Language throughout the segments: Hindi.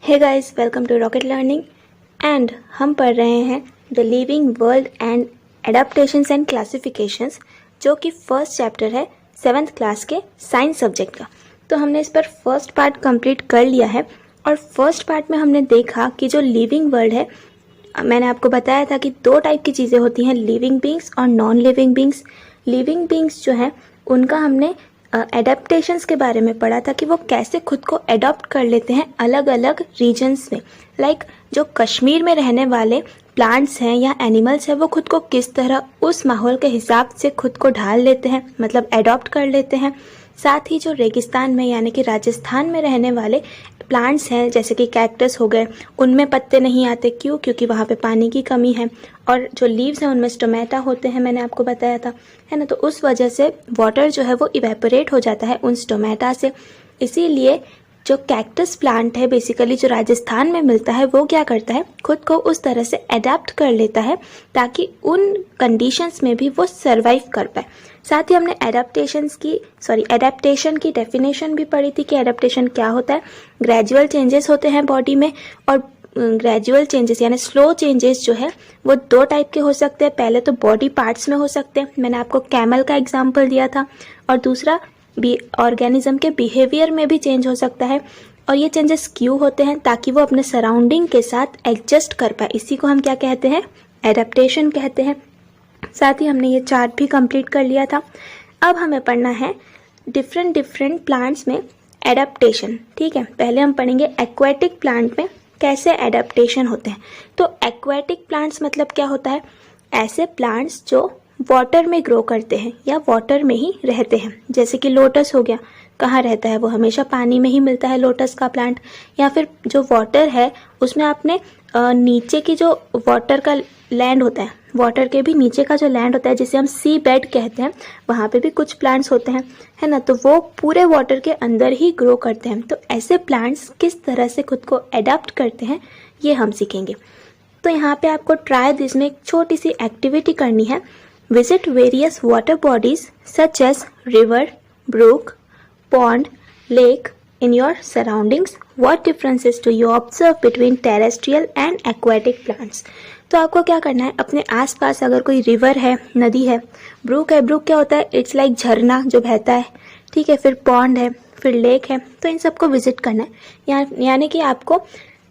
Hey guys, welcome to Rocket Learning and हम पढ़ रहे हैं the living world and adaptations and classifications, जो कि फर्स्ट चैप्टर है 7th क्लास के साइंस सब्जेक्ट का। तो हमने इस पर फर्स्ट पार्ट कंप्लीट कर लिया है और फर्स्ट पार्ट में हमने देखा कि जो लिविंग वर्ल्ड है, मैंने आपको बताया था कि दो टाइप की चीज़ें होती हैं, लिविंग बींग्स और non living beings. Living beings जो हैं उनका हमने एडेप्टेशंस के बारे में पढ़ा था कि वो कैसे खुद को एडॉप्ट कर लेते हैं अलग अलग रीजन्स में। लाइक जो कश्मीर में रहने वाले प्लांट्स हैं या एनिमल्स हैं, वो खुद को किस तरह उस माहौल के हिसाब से खुद को ढाल लेते हैं, मतलब एडॉप्ट कर लेते हैं। साथ ही जो रेगिस्तान में यानी कि राजस्थान में रहने वाले प्लांट्स हैं, जैसे कि कैक्टस हो गए, उनमें पत्ते नहीं आते। क्यों? क्योंकि वहाँ पे पानी की कमी है। और जो लीव्स हैं उनमें स्टोमेटा होते हैं, मैंने आपको बताया था, है ना। तो उस वजह से वाटर जो है वो इवेपोरेट हो जाता है उन स्टोमेटा से। इसीलिए जो कैक्टस प्लांट है बेसिकली जो राजस्थान में मिलता है, वो क्या करता है, खुद को उस तरह से अडेप्ट कर लेता है ताकि उन कंडीशंस में भी वो सर्वाइव कर पाए। साथ ही हमने एडेप्टेशन की डेफिनेशन भी पढ़ी थी कि एडेप्टेशन क्या होता है। ग्रेजुअल चेंजेस होते हैं बॉडी में, और ग्रेजुअल चेंजेस यानी स्लो चेंजेस जो है वो दो टाइप के हो सकते हैं। पहले तो बॉडी पार्ट्स में हो सकते हैं, मैंने आपको कैमल का एग्जाम्पल दिया था, और दूसरा ऑर्गेनिज्म के बिहेवियर में भी चेंज हो सकता है। और ये चेंजेस क्यों होते हैं? ताकि वो अपने सराउंडिंग के साथ एडजस्ट कर पाए। इसी को हम क्या कहते हैं? एडेप्टेशन कहते हैं। साथ ही हमने ये चार्ट भी कंप्लीट कर लिया था। अब हमें पढ़ना है डिफरेंट प्लांट्स में एडेप्टेशन। ठीक है, पहले हम पढ़ेंगे एक्वेटिक प्लांट में कैसे एडेप्टेशन होते हैं। तो एक्वेटिक प्लांट्स मतलब क्या होता है? ऐसे प्लांट्स जो वाटर में ग्रो करते हैं या वाटर में ही रहते हैं। जैसे कि लोटस हो गया, कहाँ रहता है वो? हमेशा पानी में ही मिलता है लोटस का प्लांट। या फिर जो वाटर है उसमें आपने नीचे की जो वाटर का लैंड होता है, वाटर के भी नीचे का जो लैंड होता है जिसे हम सी बेड कहते हैं, वहाँ पे भी कुछ प्लांट्स होते हैं, है ना। तो वो पूरे वाटर के अंदर ही ग्रो करते हैं। तो ऐसे प्लांट्स किस तरह से खुद को एडॉप्ट करते हैं ये हम सीखेंगे। तो यहाँ पे आपको ट्राई दिस में एक छोटी सी एक्टिविटी करनी है। Visit various water bodies such as river, brook, pond, lake in your surroundings. What differences do you observe between terrestrial and aquatic plants? तो आपको क्या करना है, अपने आसपास अगर कोई रिवर है, नदी है, ब्रूक है, ब्रूक क्या होता है? इट्स लाइक झरना जो बहता है, ठीक है। फिर पॉन्ड है, फिर लेक है, तो इन सबको विजिट करना है। यानी कि आपको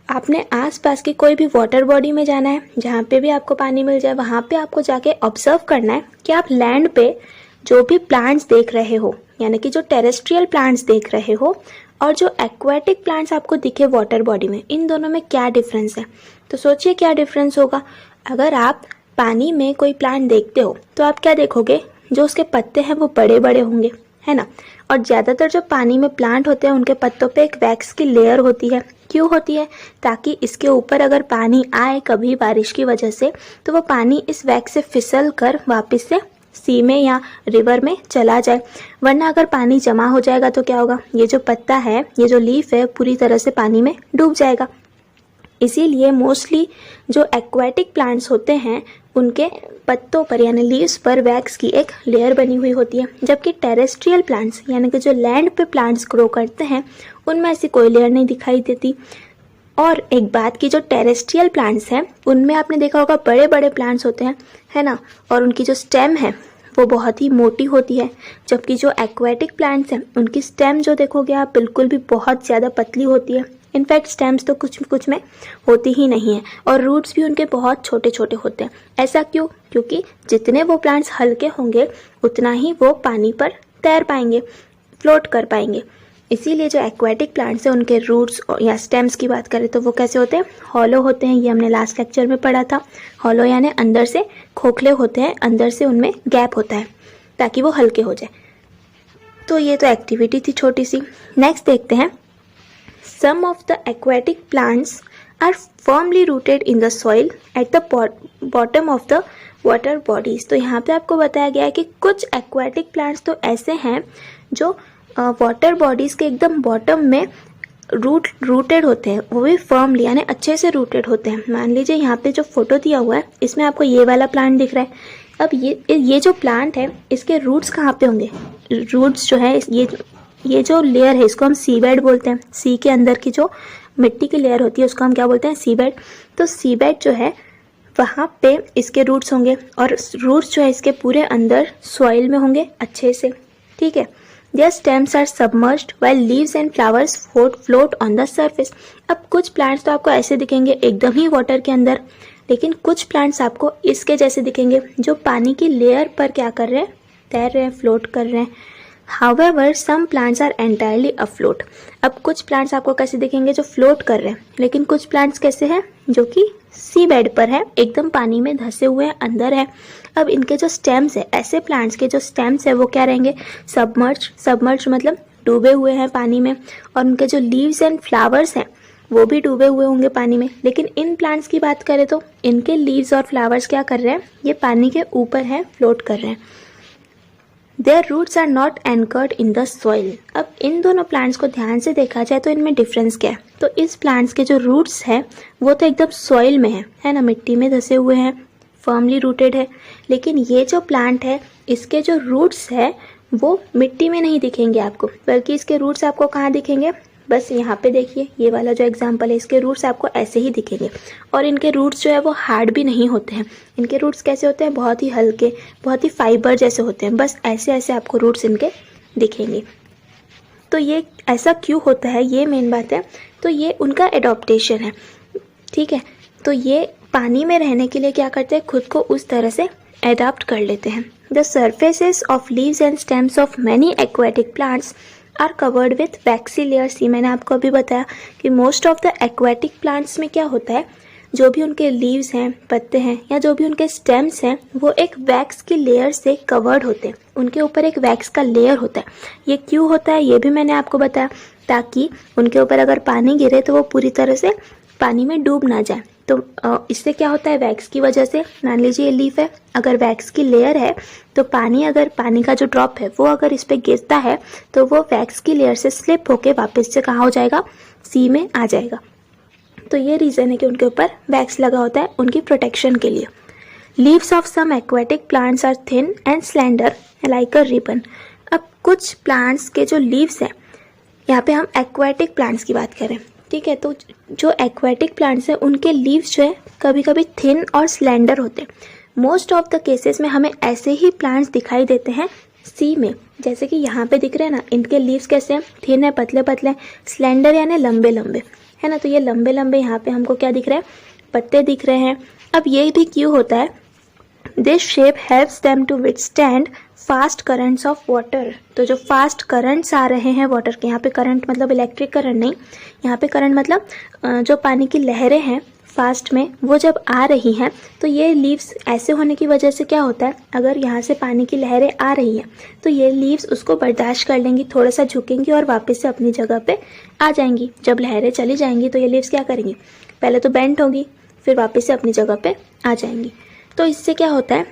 अपने आसपास की कोई भी वाटर बॉडी में जाना है, जहाँ पे भी आपको पानी मिल जाए, वहाँ पे आपको जाके ऑब्जर्व करना है कि आप लैंड पे जो भी प्लांट्स देख रहे हो, यानी कि जो टेरेस्ट्रियल प्लांट्स देख रहे हो और जो एक्वेटिक प्लांट्स आपको दिखे वाटर बॉडी में, इन दोनों में क्या डिफरेंस है। तो सोचिए क्या डिफरेंस होगा। अगर आप पानी में कोई प्लांट देखते हो तो आप क्या देखोगे? जो उसके पत्ते हैं वो बड़े बड़े होंगे, है ना। और ज़्यादातर जो पानी में प्लांट होते हैं उनके पत्तों पे एक वैक्स की लेयर होती है। क्यों होती है? ताकि इसके ऊपर अगर पानी आए कभी बारिश की वजह से, तो वो पानी इस वैक्स से फिसल कर वापस से सी में या रिवर में चला जाए। वरना अगर पानी जमा हो जाएगा तो क्या होगा? ये जो पत्ता है, ये जो लीफ है, पूरी तरह से पानी में डूब जाएगा। इसीलिए मोस्टली जो एक्वेटिक प्लांट्स होते हैं उनके पत्तों पर यानी लीव्स पर वैक्स की एक लेयर बनी हुई होती है। जबकि टेरेस्ट्रियल प्लांट्स यानी कि जो लैंड पे प्लांट्स ग्रो करते हैं उनमें ऐसी कोई लेयर नहीं दिखाई देती। और एक बात की, जो टेरेस्ट्रियल प्लांट्स हैं उनमें आपने देखा होगा बड़े बड़े प्लांट्स होते हैं, है ना। और उनकी जो स्टेम है वो बहुत ही मोटी होती है। जबकि जो एक्वेटिक प्लांट्स हैं उनकी स्टेम जो देखोगे आप बिल्कुल भी बहुत ज़्यादा पतली होती है। इनफैक्ट स्टेम्स तो कुछ में होती ही नहीं है, और रूट्स भी उनके बहुत छोटे छोटे होते हैं। ऐसा क्यों? क्योंकि जितने वो प्लांट्स हल्के होंगे उतना ही वो पानी पर तैर पाएंगे, फ्लोट कर पाएंगे। इसीलिए जो एक्वेटिक प्लांट्स हैं उनके रूट्स या स्टेम्स की बात करें तो वो कैसे होते हैं? हॉलो होते हैं। ये हमने लास्ट लेक्चर में पढ़ा था। हॉलो यानी अंदर से खोखले होते हैं, अंदर से उनमें गैप होता है ताकि वो हल्के हो जाए। तो ये तो एक्टिविटी थी छोटी सी। नेक्स्ट देखते हैं, some of the aquatic plants are firmly rooted in the soil at the bottom of the water bodies. तो यहाँ पे आपको बताया गया है कि कुछ एक्वेटिक प्लांट्स तो ऐसे हैं जो वाटर बॉडीज के एकदम बॉटम में रूटेड होते हैं, वो भी फर्मली यानी अच्छे से रूटेड होते हैं। मान लीजिए यहाँ पे जो फोटो दिया हुआ है इसमें आपको ये वाला प्लांट दिख रहा है। अब ये जो प्लांट है इसके रूट्स कहाँ पे होंगे? रूट्स जो है ये ये जो लेयर है इसको हम सी बेड बोलते हैं। सी के अंदर की जो मिट्टी की लेयर होती है उसको हम क्या बोलते हैं, सी बेड। तो सी बेड जो है वहाँ पे इसके रूट्स होंगे और रूट्स जो है इसके पूरे अंदर सॉइल में होंगे अच्छे से, ठीक है। Their stems are submerged while leaves and flowers float on the surface। अब कुछ प्लांट्स तो आपको ऐसे दिखेंगे एकदम ही वाटर के अंदर, लेकिन कुछ प्लांट्स आपको इसके जैसे दिखेंगे जो पानी की लेयर पर क्या कर रहे हैं, तैर रहे हैं, फ्लोट कर रहे हैं। However, some plants are entirely afloat। अब कुछ प्लांट्स आपको कैसे दिखेंगे, जो फ्लोट कर रहे हैं, लेकिन कुछ प्लांट्स कैसे हैं, जो कि सी बेड पर है, एकदम पानी में धंसे हुए हैं, अंदर है। अब इनके जो स्टेम्स है, ऐसे प्लांट्स के जो स्टेम्स है वो क्या रहेंगे, सबमर्ज मतलब डूबे हुए हैं पानी में, और उनके जो लीव्स एंड फ्लावर्स हैं वो भी डूबे हुए होंगे पानी में। लेकिन इन प्लांट्स की बात करें तो इनके लीव्स और फ्लावर्स क्या कर रहे हैं, ये पानी के ऊपर हैं, फ्लोट कर रहे हैं। Their roots are not anchored in the soil। अब इन दोनों प्लांट्स को ध्यान से देखा जाए तो इनमें डिफरेंस क्या है, तो इस प्लांट्स के जो रूट्स है वो तो एकदम सॉइल में है ना, मिट्टी में धंसे हुए हैं, फर्मली रूटेड है। लेकिन ये जो प्लांट है इसके जो रूट्स है वो मिट्टी में नहीं दिखेंगे आपको, बल्कि इसके रूट्स आपको कहाँ दिखेंगे, बस यहाँ पे देखिए, ये वाला जो एग्जांपल है इसके रूट्स आपको ऐसे ही दिखेंगे। और इनके रूट्स जो है वो हार्ड भी नहीं होते हैं, इनके रूट्स कैसे होते हैं, बहुत ही हल्के, बहुत ही फाइबर जैसे होते हैं, बस ऐसे ऐसे आपको रूट्स इनके दिखेंगे। तो ये ऐसा क्यों होता है, ये मेन बात है। तो ये उनका एडॉप्टेशन है, ठीक है। तो ये पानी में रहने के लिए क्या करते हैं, खुद को उस तरह से एडाप्ट कर लेते हैं। The surfaces of leaves and stems of many aquatic plants are covered with waxy layers. ये मैंने आपको अभी बताया कि most of the aquatic plants में क्या होता है, जो भी उनके लीव्स हैं, पत्ते हैं, या जो भी उनके स्टेम्स हैं, वो एक वैक्स की लेयर से कवर्ड होते हैं, उनके ऊपर एक वैक्स का लेयर होता है। ये क्यों होता है ये भी मैंने आपको बताया, ताकि उनके ऊपर अगर पानी गिरे तो वो पूरी तरह से पानी में डूब ना जाए। तो इससे क्या होता है, वैक्स की वजह से, मान लीजिए ये लीफ है, अगर वैक्स की लेयर है तो अगर पानी का जो ड्रॉप है वो अगर इस पे गिरता है तो वो वैक्स की लेयर से स्लिप होके वापस से कहाँ हो जाएगा, सी में आ जाएगा। तो ये रीज़न है कि उनके ऊपर वैक्स लगा होता है उनकी प्रोटेक्शन के लिए। Leaves of some aquatic plants are thin and slender like a ribbon. अब कुछ प्लांट्स के जो लीव्स हैं, यहाँ पे हम एक्वेटिक प्लांट्स की बात करें, ठीक है। तो जो एक्वेटिक प्लांट्स हैं उनके लीव्स जो है कभी कभी थिन और स्लेंडर होते हैं। मोस्ट ऑफ द केसेस में हमें ऐसे ही प्लांट्स दिखाई देते हैं सी में, जैसे कि यहाँ पे दिख रहे हैं ना, इनके लीव्स कैसे हैं, थिन है, पतले पतले, स्लेंडर यानी लंबे लंबे, है ना। तो ये लंबे लंबे यहाँ पे हमको क्या दिख रहा है, पत्ते दिख रहे हैं। अब ये भी क्यों होता है, this shape helps them to withstand fast currents of water. तो जो फास्ट करंट्स आ रहे हैं वाटर के, यहाँ पे करंट मतलब इलेक्ट्रिक करंट नहीं, यहाँ पे करंट मतलब जो पानी की लहरें हैं फास्ट में, वो जब आ रही हैं तो ये लीव्स ऐसे होने की वजह से क्या होता है, अगर यहाँ से पानी की लहरें आ रही हैं तो ये लीव्स उसको बर्दाश्त कर लेंगी, थोड़ा सा झुकेंगी और वापस से अपनी जगह पे आ जाएंगी। जब लहरें चली जाएंगी तो ये लीव्स क्या करेंगी, पहले तो बेंड होगी, फिर वापस से अपनी जगह पे आ जाएंगी। तो इससे क्या होता है,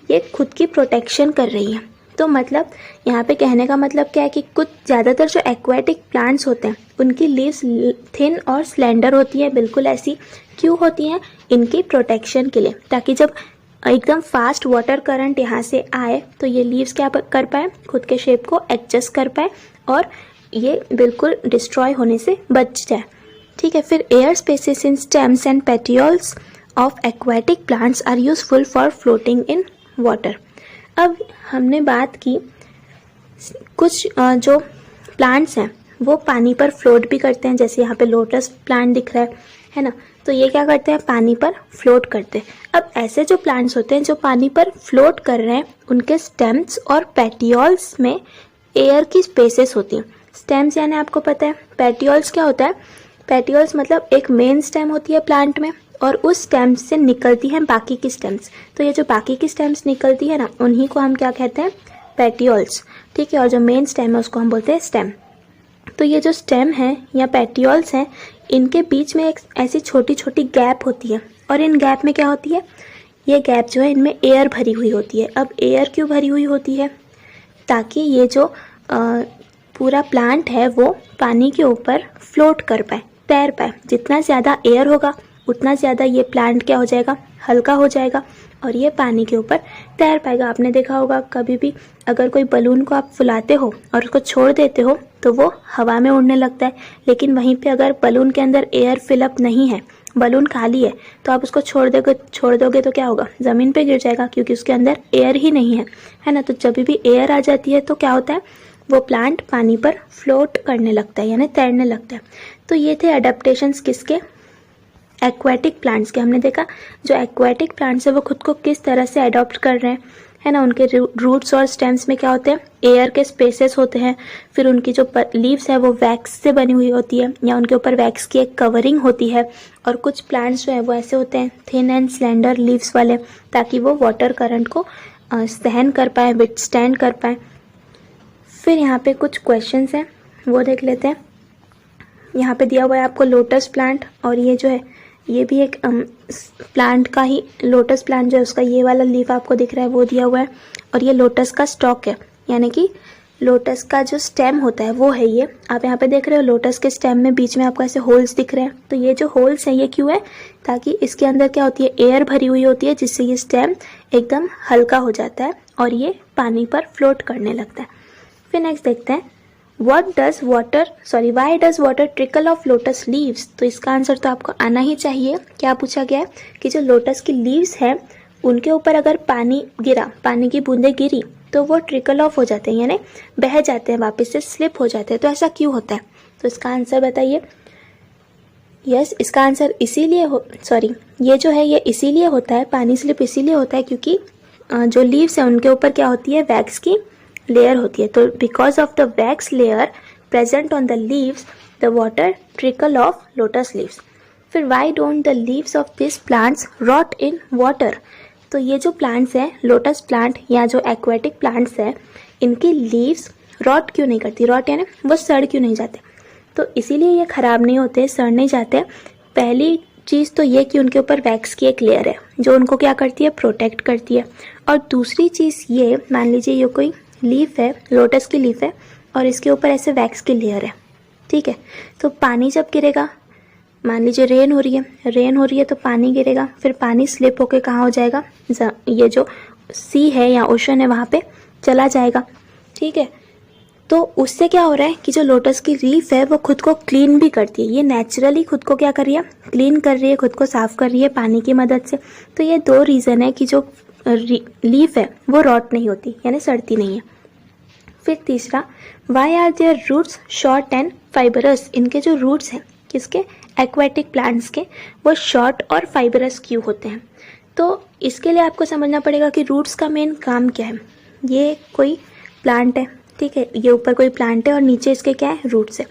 ये खुद की प्रोटेक्शन कर रही है। तो मतलब यहाँ पे कहने का मतलब क्या है कि कुछ ज़्यादातर जो एक्वेटिक प्लांट्स होते हैं उनकी लीव्स थिन और स्लेंडर होती हैं। बिल्कुल ऐसी क्यों होती हैं, इनकी प्रोटेक्शन के लिए, ताकि जब एकदम फास्ट वाटर करंट यहाँ से आए तो ये लीव्स क्या कर पाए, खुद के शेप को एडजस्ट कर पाए और ये बिल्कुल डिस्ट्रॉय होने से बच जाए, ठीक है। फिर air spaces in stems and petioles of aquatic plants are useful for floating in water. अब हमने बात की कुछ जो प्लांट्स हैं वो पानी पर फ्लोट भी करते हैं, जैसे यहाँ पे लोटस प्लांट दिख रहा है ना, तो ये क्या करते हैं, पानी पर फ्लोट करते हैं। अब ऐसे जो प्लांट्स होते हैं जो पानी पर फ्लोट कर रहे हैं, उनके स्टेम्स और पेटियोल्स में एयर की स्पेसेस होती हैं। स्टेम्स यानी आपको पता है, पेटियोल्स क्या होता है, पेटियोल्स मतलब एक मेन स्टेम होती है प्लांट में और उस स्टेम्स से निकलती हैं बाकी की स्टेम्स। तो ये जो बाकी की स्टेम्स निकलती है ना, उन्हीं को हम क्या कहते हैं, पेटियोल्स, ठीक है। और जो मेन स्टेम है उसको हम बोलते हैं स्टेम। तो ये जो स्टेम है या पेटियोल्स हैं, इनके बीच में एक ऐसी छोटी छोटी गैप होती है, और इन गैप में क्या होती है, ये गैप जो है इनमें एयर भरी हुई होती है। अब एयर क्यों भरी हुई होती है, ताकि ये जो पूरा प्लांट है वो पानी के ऊपर फ्लोट कर पाए, तैर पाए। जितना ज़्यादा एयर होगा उतना ज़्यादा ये प्लांट क्या हो जाएगा, हल्का हो जाएगा और ये पानी के ऊपर तैर पाएगा। आपने देखा होगा कभी भी अगर कोई बलून को आप फुलाते हो और उसको छोड़ देते हो तो वो हवा में उड़ने लगता है, लेकिन वहीं पे अगर बलून के अंदर एयर फिलअप नहीं है, बलून खाली है, तो आप उसको छोड़ दोगे तो क्या होगा, ज़मीन पे गिर जाएगा, क्योंकि उसके अंदर एयर ही नहीं है ना। तो जब भी एयर आ जाती है तो क्या होता है, वो प्लांट पानी पर फ्लोट करने लगता है, यानी तैरने लगता है। तो ये थे अडेप्टेशंस किसके, एक्वाटिक प्लांट्स के। हमने देखा जो एक्वाटिक प्लांट्स है वो खुद को किस तरह से अडॉप्ट कर रहे हैं, है ना। उनके रूट्स और स्टेम्स में क्या होते हैं, एयर के स्पेसेस होते हैं। फिर उनकी जो लीव्स है वो वैक्स से बनी हुई होती है, या उनके ऊपर वैक्स की एक कवरिंग होती है। और कुछ प्लांट्स जो है वो ऐसे होते हैं थिन एंड स्लेंडर लीव्स वाले, ताकि वो वाटर करंट को सहन कर पाए, विथस्टैंड कर पाए। फिर यहाँ पे कुछ क्वेश्चंस हैं वो देख लेते हैं। यहाँ पे दिया हुआ है आपको लोटस प्लांट, और ये जो है ये भी एक प्लांट का ही, लोटस प्लांट जो है उसका ये वाला लीफ आपको दिख रहा है वो दिया हुआ है। और ये लोटस का स्टॉक है, यानी कि लोटस का जो स्टेम होता है वो है ये। आप यहाँ पे देख रहे हो लोटस के स्टेम में बीच में आपको ऐसे होल्स दिख रहे हैं। तो ये जो होल्स हैं ये क्यों है, ताकि इसके अंदर क्या होती है, एयर भरी हुई होती है, जिससे ये स्टेम एकदम हल्का हो जाता है और ये पानी पर फ्लोट करने लगता है। फिर नेक्स्ट देखते हैं, why does water trickle off lotus leaves? तो इसका आंसर तो आपको आना ही चाहिए। क्या पूछा गया है कि जो लोटस की लीव्स हैं उनके ऊपर अगर पानी गिरा, पानी की बूंदें गिरी, तो वो ट्रिकल ऑफ हो जाते हैं, यानी बह जाते हैं, वापस से स्लिप हो जाते हैं। तो ऐसा क्यों होता है, तो इसका आंसर बताइए। यस, इसका आंसर ये जो है ये इसीलिए होता है, पानी स्लिप इसीलिए होता है क्योंकि जो लीव्स है उनके ऊपर क्या होती है, वैक्स की लेयर होती है। तो because of the wax layer present on the leaves the water trickle off lotus leaves. फिर why don't the leaves of this plants rot in water? तो ये जो प्लांट्स हैं, लोटस प्लांट या जो एक्वेटिक प्लांट्स हैं, इनकी लीव्स रॉट क्यों नहीं करती, रॉट यानी वो सड़ क्यों नहीं जाते? तो इसीलिए ये खराब नहीं होते, सड़ नहीं जाते। पहली चीज़ तो ये कि उनके ऊपर वैक्स की एक लेयर है जो उनको क्या करती है, प्रोटेक्ट करती है। और दूसरी चीज़ ये, मान लीजिए ये कोई लीफ है, लोटस की लीफ है, और इसके ऊपर ऐसे वैक्स की लेयर है, ठीक है। तो पानी जब गिरेगा, मान लीजिए रेन हो रही है तो पानी गिरेगा, फिर पानी स्लिप होके कहाँ हो जाएगा, ये जो सी है या ओशन है वहाँ पे चला जाएगा, ठीक है। तो उससे क्या हो रहा है कि जो लोटस की लीफ है वो खुद को क्लीन भी करती है, ये नेचुरली खुद को क्या कर रही है, क्लीन कर रही है, खुद को साफ कर रही है पानी की मदद से। तो ये दो रीज़न है कि जो लीफ है वो रॉट नहीं होती, यानी सड़ती नहीं है। फिर तीसरा, why are their roots short and fibrous? इनके जो रूट्स हैं, किसके, एक्वेटिक प्लांट्स के, वो शॉर्ट और फाइबरस क्यों होते हैं? तो इसके लिए आपको समझना पड़ेगा कि रूट्स का मेन काम क्या है। ये कोई प्लांट है, ठीक है, ये ऊपर कोई प्लांट है और नीचे इसके क्या है, रूट्स है।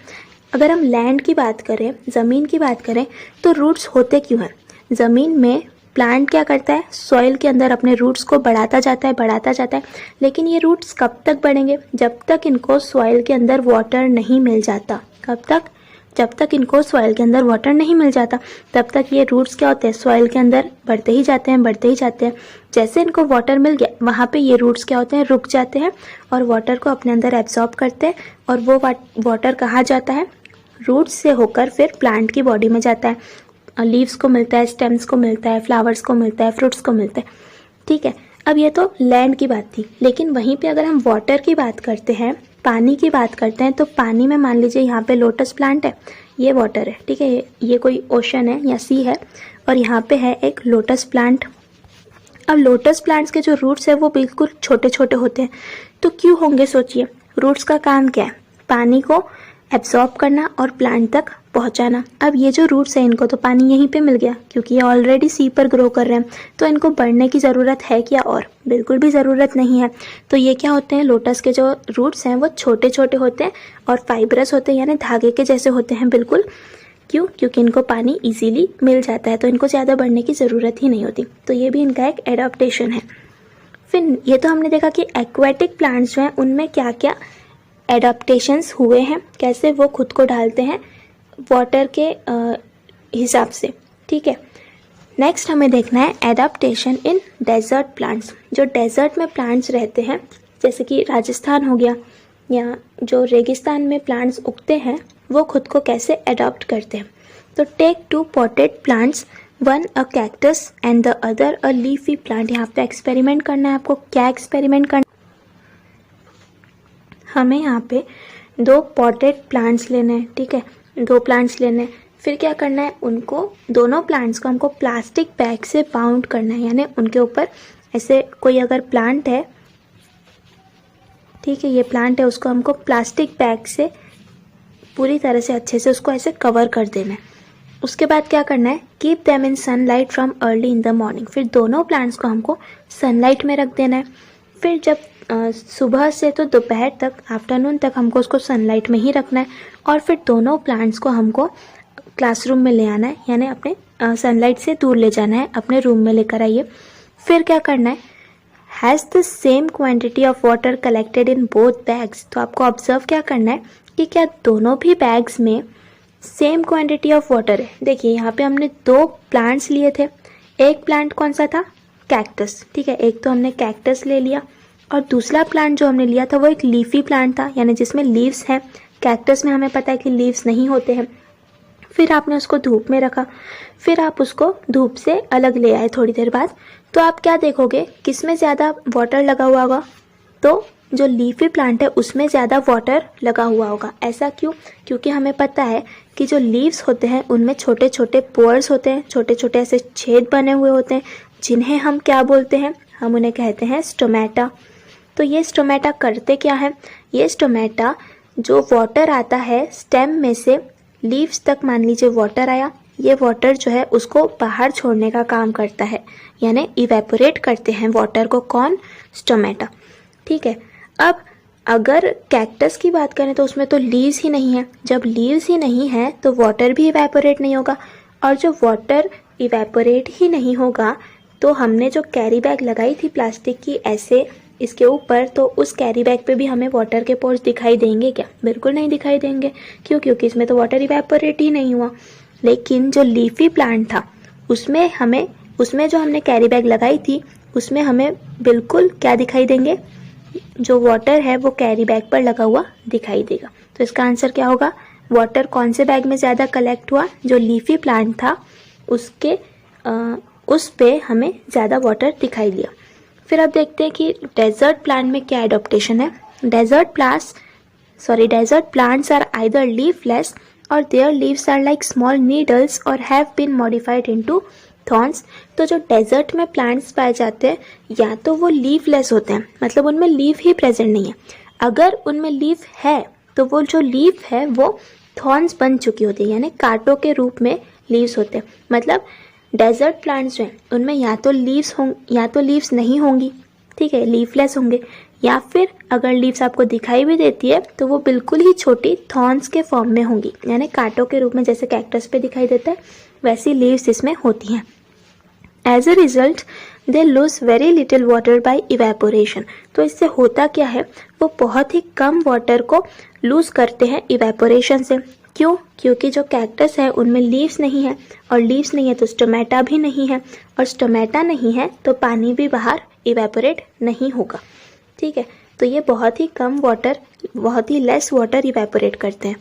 अगर हम लैंड की बात करें, ज़मीन की बात करें, तो रूट्स होते क्यों हैं? ज़मीन में प्लांट क्या करता है, सॉइल के अंदर अपने रूट्स को बढ़ाता जाता है, लेकिन ये रूट्स कब तक बढ़ेंगे, जब तक इनको सॉइल के अंदर वाटर नहीं मिल जाता। कब तक, जब तक इनको सॉइल के अंदर वाटर नहीं मिल जाता, तब तक ये रूट्स क्या होते हैं, सॉइल के अंदर बढ़ते ही जाते हैं। जैसे इनको वाटर मिल गया, वहाँ पे ये रूट्स क्या होते हैं, रुक जाते हैं और वाटर को अपने अंदर एब्जॉर्ब करते हैं। और वो वाटर कहाँ जाता है, रूट्स से होकर फिर प्लांट की बॉडी में जाता है, लीव्स को मिलता है, स्टेम्स को मिलता है, फ्लावर्स को मिलता है, फ्रूट्स को मिलता है, ठीक है। अब ये तो लैंड की बात थी, लेकिन वहीं पे अगर हम वाटर की बात करते हैं, पानी की बात करते हैं, तो पानी में मान लीजिए यहाँ पे लोटस प्लांट है, ये वाटर है, ठीक है, ये कोई ओशन है या सी है, और यहाँ पे है एक लोटस प्लांट। अब लोटस प्लांट्स के जो रूट्स है वो बिल्कुल छोटे छोटे होते हैं। तो क्यों होंगे, सोचिए, रूट्स का काम क्या है, पानी को एब्जॉर्ब करना और प्लांट तक पहुंचाना। अब ये जो रूट्स हैं, इनको तो पानी यहीं पे मिल गया क्योंकि ये ऑलरेडी सी पर ग्रो कर रहे हैं, तो इनको बढ़ने की ज़रूरत है क्या, और बिल्कुल भी ज़रूरत नहीं है। तो ये क्या होते हैं, लोटस के जो रूट्स हैं वो छोटे छोटे होते हैं और फाइबरस होते हैं, यानी धागे के जैसे होते हैं बिल्कुल। क्यों, क्योंकि इनको पानी इजीली मिल जाता है, तो इनको ज़्यादा बढ़ने की ज़रूरत ही नहीं होती। तो ये भी इनका एक एडाप्टेशन है। फिर ये तो हमने देखा कि एक्वेटिक प्लांट्स जो हैं उनमें क्या क्या एडाप्टेशंस हुए हैं, कैसे वो खुद को ढालते हैं वाटर के हिसाब से, ठीक है। नेक्स्ट हमें देखना है एडाप्टेशन इन डेजर्ट प्लांट्स। जो डेजर्ट में प्लांट्स रहते हैं, जैसे कि राजस्थान हो गया, या जो रेगिस्तान में प्लांट्स उगते हैं, वो खुद को कैसे अडॉप्ट करते हैं। तो take 2 potted plants one a cactus and the other a leafy plant. यहाँ पे एक्सपेरिमेंट करना है आपको। क्या एक्सपेरिमेंट करना, हमें यहाँ पे 2 पॉटेड प्लांट्स लेने हैं, ठीक है, 2 प्लांट्स लेने हैं। फिर क्या करना है, उनको दोनों प्लांट्स को हमको प्लास्टिक बैग से बाउंड करना है, यानी उनके ऊपर ऐसे कोई अगर प्लांट है, ठीक है, ये प्लांट है, उसको हमको प्लास्टिक बैग से पूरी तरह से अच्छे से उसको ऐसे कवर कर देना है। उसके बाद क्या करना है, keep them in sunlight from early in the morning. फिर दोनों प्लांट्स को हमको सनलाइट में रख देना है। फिर जब सुबह से तो दोपहर तक, आफ्टरनून तक हमको उसको सनलाइट में ही रखना है। और फिर दोनों प्लांट्स को हमको क्लासरूम में ले आना है, यानी अपने सनलाइट से दूर ले जाना है, अपने रूम में लेकर आइए। फिर क्या करना है, has the same quantity of water collected in both bags. तो आपको ऑब्जर्व क्या करना है कि क्या दोनों भी बैग्स में सेम क्वांटिटी ऑफ वाटर है। देखिए यहाँ पे हमने 2 प्लांट्स लिए थे। एक प्लांट कौन सा था, कैक्टस, ठीक है, एक तो हमने कैक्टस ले लिया। और दूसरा प्लांट जो हमने लिया था वो एक लीफी प्लांट था, यानी जिसमें लीव्स हैं। कैक्टस में हमें पता है कि लीव्स नहीं होते हैं। फिर आपने उसको धूप में रखा, फिर आप उसको धूप से अलग ले आए थोड़ी देर बाद। तो आप क्या देखोगे, किसमें ज़्यादा वाटर लगा हुआ होगा, तो जो लीफी प्लांट है उसमें ज़्यादा वाटर लगा हुआ होगा। ऐसा क्यों, क्योंकि हमें पता है कि जो लीव्स होते हैं उनमें छोटे छोटे पोर्स होते हैं, छोटे छोटे ऐसे छेद बने हुए होते हैं, जिन्हें हम क्या बोलते हैं, हम उन्हें कहते हैं स्टोमेटा। तो ये स्टोमेटा करते क्या है, ये स्टोमेटा जो वाटर आता है स्टेम में से लीव्स तक, मान लीजिए वाटर आया, ये वाटर जो है उसको बाहर छोड़ने का काम करता है, यानी इवेपोरेट करते हैं वाटर को, कौन, स्टोमेटा, ठीक है। अब अगर कैक्टस की बात करें तो उसमें तो लीव्स ही नहीं है। जब लीव्स ही नहीं है तो वाटर भी इवेपोरेट नहीं होगा, और जो वाटर इवेपोरेट ही नहीं होगा तो हमने जो कैरी बैग लगाई थी प्लास्टिक की ऐसे इसके ऊपर, तो उस कैरी बैग पे भी हमें वाटर के पोर्स दिखाई देंगे क्या, बिल्कुल नहीं दिखाई देंगे। क्यों, क्योंकि इसमें तो वाटर इवेपोरेट ही नहीं हुआ। लेकिन जो लीफी प्लांट था उसमें जो हमने कैरी बैग लगाई थी उसमें हमें बिल्कुल क्या दिखाई देंगे, जो वाटर है वो कैरी बैग पर लगा हुआ दिखाई देगा। तो इसका आंसर क्या होगा, वाटर कौन से बैग में ज़्यादा कलेक्ट हुआ, जो लीफी प्लांट था उस पे हमें ज़्यादा वाटर दिखाई दिया। फिर अब देखते हैं कि डेजर्ट प्लांट में क्या एडॉप्टेशन है। Desert plants are either leafless और their leaves are like small needles और have been modified into thorns. तो जो डेजर्ट में प्लांट्स पाए जाते हैं या तो वो लीफलेस होते हैं, मतलब उनमें लीफ ही प्रेजेंट नहीं है। अगर उनमें लीफ है तो वो जो लीफ है वो थॉर्न्स बन चुकी होती है, यानी कांटों के रूप में लीव्स होते हैं। मतलब डेजर्ट प्लांट्स जो हैं उनमें या तो लीव्स नहीं होंगी, ठीक है, लीफलेस होंगे, या फिर अगर लीव्स आपको दिखाई भी देती है तो वो बिल्कुल ही छोटी थॉर्न्स के फॉर्म में होंगी, यानी कांटों के रूप में, जैसे कैक्टस पे दिखाई देता है वैसी लीव्स इसमें होती हैं। As a result they lose very little water by evaporation. तो इससे होता क्या है, वो बहुत ही कम वाटर को लूज करते हैं इवेपोरेशन से। क्यों, क्योंकि जो कैक्टस है उनमें लीव्स नहीं है, और लीव्स नहीं है तो स्टोमेटा भी नहीं है, और स्टोमेटा नहीं है तो पानी भी बाहर इवेपोरेट नहीं होगा, ठीक है। तो ये बहुत ही लेस वाटर इवेपोरेट करते हैं।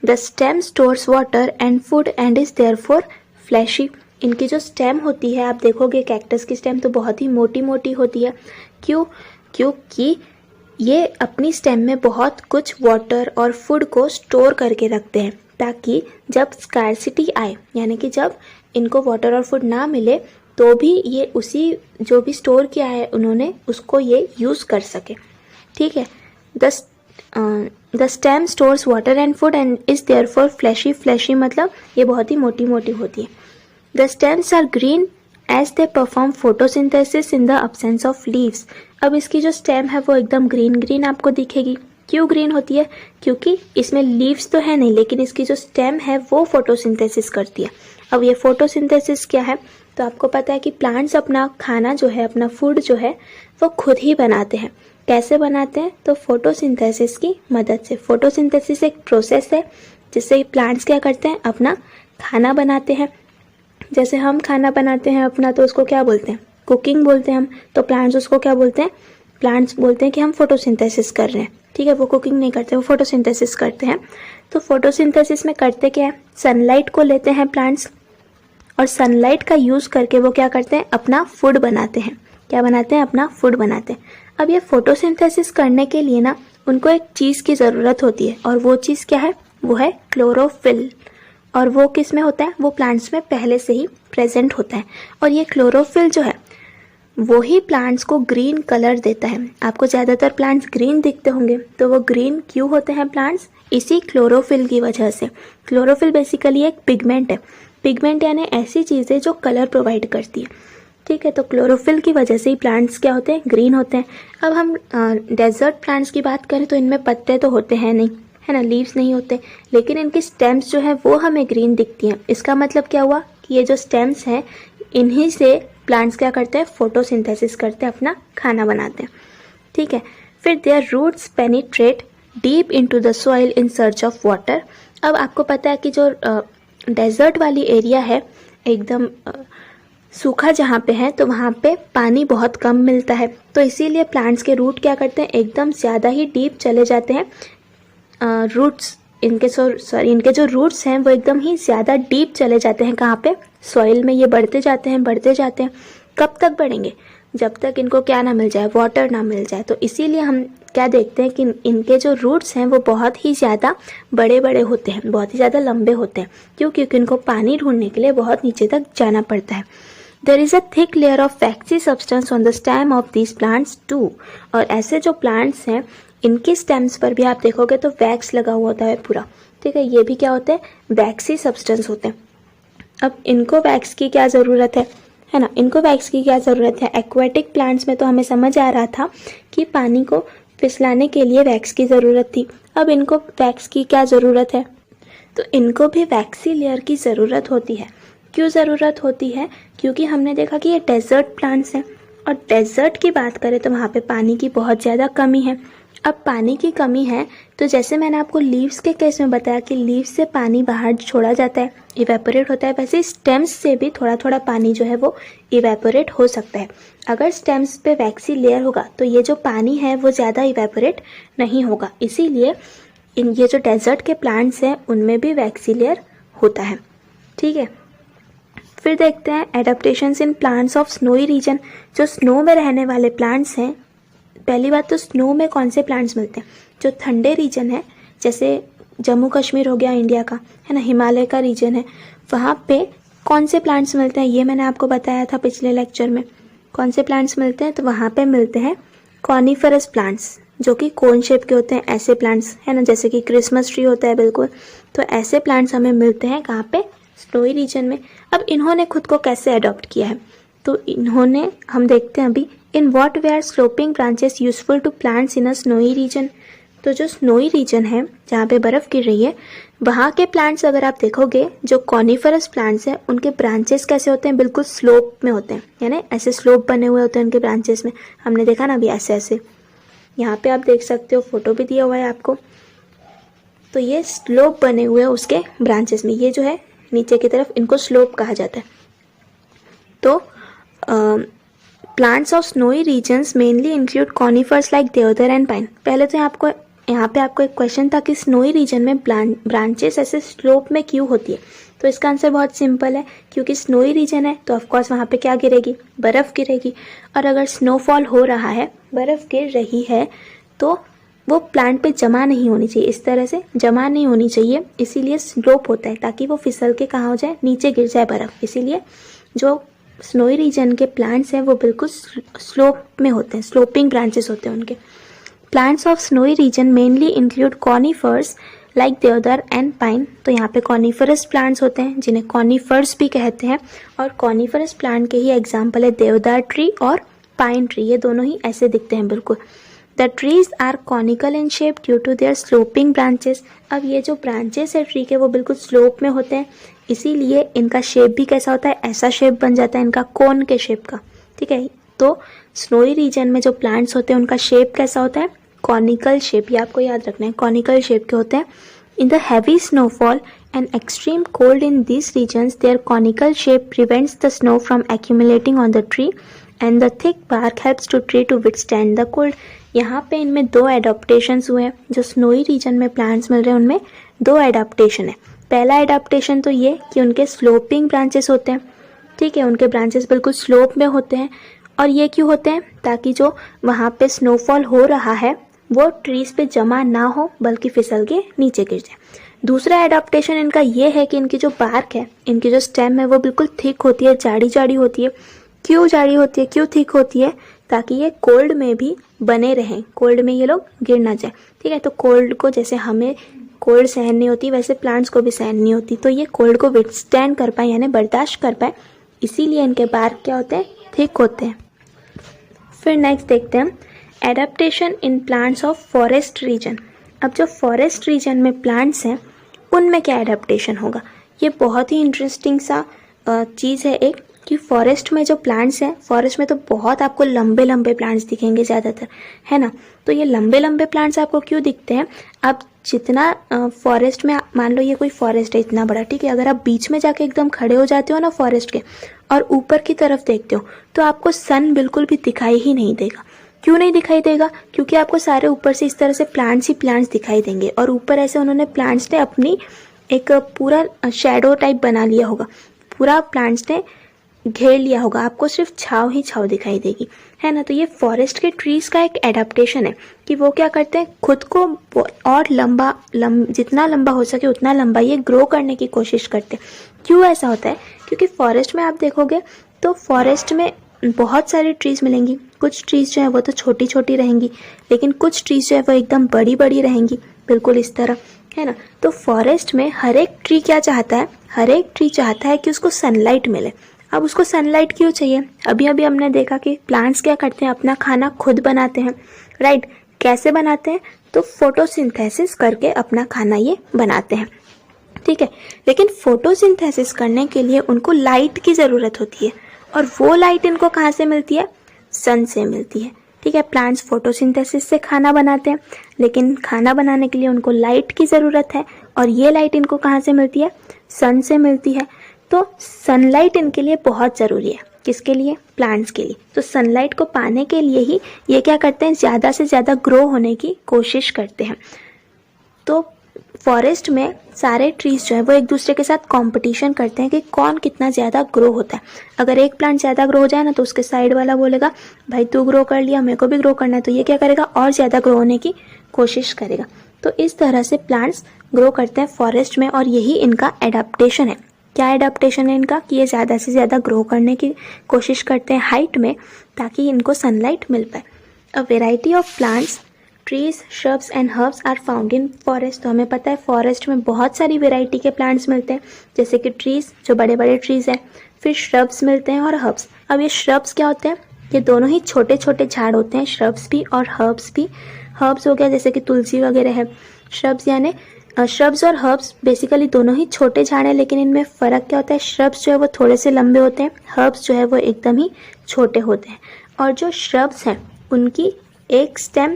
The stem stores water and food and is therefore fleshy. इनकी जो स्टेम होती है, आप देखोगे कैक्टस की स्टेम तो बहुत ही मोटी मोटी होती है। क्यों, क्योंकि ये अपनी स्टेम में बहुत कुछ वाटर और फूड को स्टोर करके रखते हैं, ताकि जब स्कार्सिटी आए, यानी कि जब इनको वाटर और फूड ना मिले तो भी ये उसी जो भी स्टोर किया है उन्होंने उसको ये यूज़ कर सके, ठीक है। The stem stores water and food and is therefore fleshy. Fleshy मतलब ये बहुत ही मोटी मोटी होती है। The stems are green as they perform photosynthesis in the absence of leaves. अब इसकी जो स्टेम है वो एकदम ग्रीन आपको दिखेगी। क्यों ग्रीन होती है, क्योंकि इसमें लीव्स तो है नहीं, लेकिन इसकी जो स्टेम है वो फोटोसिंथेसिस करती है। अब ये फोटोसिंथेसिस क्या है, तो आपको पता है कि प्लांट्स अपना खाना जो है, अपना फूड जो है वो खुद ही बनाते हैं। कैसे बनाते हैं, तो फोटोसिंथेसिस की मदद से। फोटोसिंथेसिस एक प्रोसेस है जिससे प्लांट्स क्या करते हैं, अपना खाना बनाते हैं। जैसे हम खाना बनाते हैं अपना, तो उसको क्या बोलते हैं, कुकिंग बोलते हैं हम। तो प्लांट्स उसको क्या बोलते हैं, प्लांट्स बोलते हैं कि हम फोटोसिंथेसिस कर रहे हैं, ठीक है। वो कुकिंग नहीं करते, वो फोटोसिंथेसिस करते हैं। तो फोटोसिंथेसिस में करते क्या है, सनलाइट को लेते हैं प्लांट्स, और सनलाइट का यूज़ करके वो क्या करते हैं, अपना फूड बनाते हैं। क्या बनाते हैं, अपना फूड बनाते हैं। अब ये फोटोसिंथेसिस करने के लिए ना उनको एक चीज़ की ज़रूरत होती है, और वो चीज़ क्या है, वो है क्लोरोफिल। और वो किस में होता है, वो प्लांट्स में पहले से ही प्रेजेंट होता है। और ये क्लोरोफिल जो है वो ही प्लांट्स को ग्रीन कलर देता है। आपको ज़्यादातर प्लांट्स ग्रीन दिखते होंगे, तो वो ग्रीन क्यों होते हैं प्लांट्स, इसी क्लोरोफिल की वजह से। क्लोरोफिल बेसिकली एक पिगमेंट है। पिगमेंट यानी ऐसी चीज़ है जो कलर प्रोवाइड करती है, ठीक है। तो क्लोरोफिल की वजह से ही प्लांट्स क्या होते हैं, ग्रीन होते हैं। अब हम डेजर्ट प्लांट्स की बात करें तो इनमें पत्ते तो होते हैं नहीं, है ना, लीव्स नहीं होते, लेकिन इनकी स्टेम्स जो है वो हमें ग्रीन दिखती हैं। इसका मतलब क्या हुआ कि ये जो स्टेम्स हैं इन्हीं से प्लांट्स क्या करते हैं, फोटोसिंथेसिस करते हैं, अपना खाना बनाते हैं, ठीक है। फिर their roots penetrate deep into the soil in search of water. अब आपको पता है कि जो डेजर्ट वाली एरिया है, एकदम सूखा जहाँ पे है, तो वहाँ पे पानी बहुत कम मिलता है, तो इसीलिए प्लांट्स के रूट क्या करते हैं, एकदम ज़्यादा ही डीप चले जाते हैं। रूट्स इनके जो रूट्स हैं वो एकदम ही ज़्यादा डीप चले जाते हैं। कहाँ पे, सॉइल में ये बढ़ते जाते हैं, बढ़ते जाते हैं। कब तक बढ़ेंगे, जब तक इनको क्या ना मिल जाए, वाटर ना मिल जाए। तो इसीलिए हम क्या देखते हैं कि इनके जो रूट्स हैं वो बहुत ही ज़्यादा बड़े बड़े होते हैं, बहुत ही ज़्यादा लंबे होते हैं। क्यों, क्योंकि इनको पानी ढूंढने के लिए बहुत नीचे तक जाना पड़ता है। There is a thick layer of waxy substance on the stem of these plants too. और ऐसे जो प्लांट्स हैं इनके स्टेम्स पर भी आप देखोगे तो वैक्स लगा हुआ होता है पूरा, ठीक है। ये भी क्या होते हैं, वैक्सी सब्सटेंस होते हैं। अब इनको वैक्स की क्या ज़रूरत है ना, इनको वैक्स की क्या ज़रूरत है। एक्वेटिक प्लांट्स में तो हमें समझ आ रहा था कि पानी को फिसलाने के लिए वैक्स की ज़रूरत थी। अब इनको वैक्स की क्या ज़रूरत है, तो इनको भी वैक्सी लेयर की ज़रूरत होती है। क्यों ज़रूरत होती है, क्योंकि हमने देखा कि ये डेजर्ट प्लांट्स हैं, और डेजर्ट की बात करें तो वहाँ पे पानी की बहुत ज़्यादा कमी है। अब पानी की कमी है तो जैसे मैंने आपको लीव्स के केस में बताया कि लीव्स से पानी बाहर छोड़ा जाता है, इवेपोरेट होता है, वैसे स्टेम्स से भी थोड़ा थोड़ा पानी जो है वो इवेपोरेट हो सकता है। अगर स्टेम्स पे वैक्सी लेयर होगा तो ये जो पानी है वो ज़्यादा इवेपोरेट नहीं होगा, इसीलिए ये जो डेजर्ट के प्लांट्स हैं उनमें भी वैक्सी लेयर होता है, ठीक है। फिर देखते हैं adaptations in plants of snowy region. जो स्नो में रहने वाले प्लांट्स हैं, पहली बात तो स्नो में कौन से प्लांट्स मिलते हैं, जो ठंडे रीजन है, जैसे जम्मू कश्मीर हो गया इंडिया का, है ना, हिमालय का रीजन है, वहाँ पे कौन से प्लांट्स मिलते हैं, ये मैंने आपको बताया था पिछले लेक्चर में। कौन से प्लांट्स मिलते हैं, तो वहाँ पे मिलते हैं कॉनिफरस प्लांट्स, जो कि कोन शेप के होते हैं, ऐसे प्लांट्स, है ना, जैसे कि क्रिसमस ट्री होता है बिल्कुल। तो ऐसे प्लांट्स हमें मिलते हैं कहाँ पे, स्नोई रीजन में। अब इन्होंने खुद को कैसे अडॉप्ट किया है, तो इन्होंने, हम देखते हैं अभी, in what way are sloping branches useful to plants in a snowy region. तो जो स्नोई रीजन है जहाँ पे बर्फ़ गिर रही है, वहाँ के प्लांट्स अगर आप देखोगे, जो कॉनिफरस प्लांट्स हैं उनके ब्रांचेस कैसे होते हैं, बिल्कुल स्लोप में होते हैं, यानी ऐसे स्लोप बने हुए होते हैं उनके ब्रांचेस में। हमने देखा ना अभी ऐसे ऐसे, यहाँ पे आप देख सकते हो, फोटो भी दिया हुआ है आपको। तो ये स्लोप बने हुए हैं उसके ब्रांचेस में, ये जो है नीचे की तरफ, इनको स्लोप कहा जाता है। तो plants of snowy regions mainly include conifers like deodar and pine. पहले तो यहाँ पे आपको एक क्वेश्चन था कि स्नोई रीजन में ब्रांचेस ऐसे स्लोप में क्यों होती है, तो इसका आंसर बहुत सिंपल है, क्योंकि स्नोई रीजन है तो ऑफकोर्स वहाँ पे क्या गिरेगी, बर्फ़ गिरेगी। और अगर स्नोफॉल हो रहा है, बर्फ़ गिर रही है, तो वो प्लांट पे जमा नहीं होनी चाहिए, इस तरह से जमा नहीं होनी चाहिए, इसीलिए स्लोप होता है, ताकि वो फिसल के कहाँ हो जाए, नीचे गिर जाए बर्फ़। इसीलिए जो स्नोई रीजन के प्लांट्स हैं वो बिल्कुल स्लोप में होते हैं, स्लोपिंग ब्रांचेस होते हैं उनके। Plants of snowy region mainly include conifers like deodar and pine. तो यहाँ पे कॉनिफरस प्लांट्स होते हैं जिन्हें कॉनिफर्स भी कहते हैं, और कॉनिफरस प्लांट के ही एग्जाम्पल है देवदार ट्री और पाइन ट्री, ये दोनों ही ऐसे दिखते हैं बिल्कुल। The trees are conical in shape due to their sloping branches. अब ये जो ब्रांचेस है ट्री के वो बिल्कुल स्लोप में होते हैं, इसीलिए इनका शेप भी कैसा होता है, ऐसा शेप बन जाता है इनका, कोन के शेप का, ठीक है। तो स्नोई रीजन में जो प्लांट्स होते हैं उनका शेप कैसा होता है, कॉनिकल शेप, ये आपको याद रखना है, कॉनिकल शेप के होते हैं। In the heavy snowfall and extreme cold in this regions their conical shape prevents the snow from accumulating on the tree and the thick bark helps to tree to withstand the cold. यहाँ पे इनमें दो एडाप्टेशंस हुए हैं, जो स्नोई रीजन में प्लांट्स मिल रहे हैं उनमें दो एडाप्टेशन है। पहला एडाप्टेशन तो ये कि उनके स्लोपिंग ब्रांचेस होते हैं, ठीक है, उनके ब्रांचेस बिल्कुल स्लोप में होते हैं। और ये क्यों होते हैं? ताकि जो वहाँ पे स्नोफॉल हो रहा है वो ट्रीज पे जमा ना हो बल्कि फिसल के नीचे गिर जाए। दूसरा एडाप्टेशन इनका ये है कि इनकी जो बार्क है, इनकी जो स्टेम है वो बिल्कुल थिक होती है, जाड़ी जाड़ी होती है। क्यों जाड़ी होती है, क्यों थिक होती है? ताकि ये कोल्ड में भी बने रहें, कोल्ड में ये लोग गिर ना जाए, ठीक है। तो कोल्ड को, जैसे हमें कोल्ड सहन नहीं होती वैसे प्लांट्स को भी सहन नहीं होती, तो ये कोल्ड को विथस्टैंड कर पाए यानी बर्दाश्त कर पाए, इसीलिए इनके बार्क क्या होते हैं? थिक होते हैं। फिर नेक्स्ट देखते हैं adaptation in plants of forest region. अब जो फॉरेस्ट रीजन में प्लांट्स हैं उनमें क्या एडाप्टेशन होगा? ये बहुत ही इंटरेस्टिंग सा चीज़ है एक, कि फॉरेस्ट में जो प्लांट्स हैं, फॉरेस्ट में तो बहुत आपको लंबे लंबे प्लांट्स दिखेंगे ज़्यादातर, है ना। तो ये लंबे लंबे प्लांट्स आपको क्यों दिखते हैं? अब जितना फॉरेस्ट में, मान लो ये कोई फॉरेस्ट है इतना बड़ा, ठीक है, अगर आप बीच में जाके एकदम खड़े हो जाते हो ना फॉरेस्ट के और ऊपर की तरफ देखते हो तो आपको सन बिल्कुल भी दिखाई ही नहीं देगा। क्यों नहीं दिखाई देगा? क्योंकि आपको सारे ऊपर से इस तरह से प्लांट्स ही प्लांट्स दिखाई देंगे, और ऊपर ऐसे उन्होंने प्लांट्स ने अपनी एक पूरा शेडो टाइप बना लिया होगा, पूरा प्लांट्स ने घेर लिया होगा, आपको सिर्फ छाव ही छाव दिखाई देगी, है ना। तो ये फॉरेस्ट के ट्रीज का एक एडाप्टेशन है कि वो क्या करते हैं, खुद को और जितना लंबा हो सके उतना लंबा ये ग्रो करने की कोशिश करते हैं। क्यों ऐसा होता है? क्योंकि फॉरेस्ट में आप देखोगे तो फॉरेस्ट में बहुत सारी ट्रीज मिलेंगी, कुछ ट्रीज जो है वो तो छोटी छोटी रहेंगी, लेकिन कुछ ट्रीज जो है वो एकदम बड़ी बड़ी रहेंगी, बिल्कुल इस तरह, है ना। तो फॉरेस्ट में हर एक ट्री क्या चाहता है? हर एक ट्री चाहता है कि उसको सनलाइट मिले। अब उसको सनलाइट क्यों चाहिए? अभी अभी हमने देखा कि प्लांट्स क्या करते हैं, अपना खाना खुद बनाते हैं, राइट। कैसे बनाते हैं? तो फोटोसिंथेसिस करके अपना खाना ये बनाते हैं, ठीक है। लेकिन फोटोसिंथेसिस करने के लिए उनको लाइट की ज़रूरत होती है, और वो लाइट इनको कहाँ से मिलती है? सन से मिलती है, ठीक है। प्लांट्स फोटोसिंथेसिस से खाना बनाते हैं, लेकिन खाना बनाने के लिए उनको लाइट की ज़रूरत है, और ये लाइट इनको कहाँ से मिलती है? सन से मिलती है। तो सनलाइट इनके लिए बहुत ज़रूरी है। किसके लिए? प्लांट्स के लिए। तो सनलाइट को पाने के लिए ही ये क्या करते हैं? ज़्यादा से ज़्यादा ग्रो होने की कोशिश करते हैं। तो फॉरेस्ट में सारे ट्रीज जो है वो एक दूसरे के साथ कंपटीशन करते हैं कि कौन कितना ज़्यादा ग्रो होता है। अगर एक प्लांट ज़्यादा ग्रो हो जाए ना तो उसके साइड वाला बोलेगा भाई तू ग्रो कर लिया, मेरे को भी ग्रो करना है, तो ये क्या करेगा? और ज़्यादा ग्रो होने की कोशिश करेगा। तो इस तरह से प्लांट्स ग्रो करते हैं फॉरेस्ट में, और यही इनका एडाप्टेशन है। क्या एडाप्टेशन है इनका? कि ये ज़्यादा से ज़्यादा ग्रो करने की कोशिश करते हैं हाइट में, ताकि इनको सनलाइट मिल पाए। A variety of plants, trees, shrubs and herbs are found in forest. तो हमें पता है फॉरेस्ट में बहुत सारी वेराइटी के प्लांट्स मिलते हैं, जैसे कि ट्रीज, जो बड़े बड़े ट्रीज हैं, फिर श्रब्स मिलते हैं और हर्ब्स। अब ये श्रब्स क्या होते हैं? ये दोनों ही छोटे छोटे झाड़ होते हैं, श्रब्स भी और हर्ब्स भी। हर्ब्स हो गया जैसे कि तुलसी वगैरह है, श्रब्स यानी श्रब्स और हर्ब्स बेसिकली दोनों ही छोटे झाड़ हैं, लेकिन इनमें फ़र्क क्या होता है? श्रब्स जो है वो थोड़े से लंबे होते हैं, हर्ब्स जो है वो एकदम ही छोटे होते हैं। और जो श्रब्स हैं उनकी एक स्टेम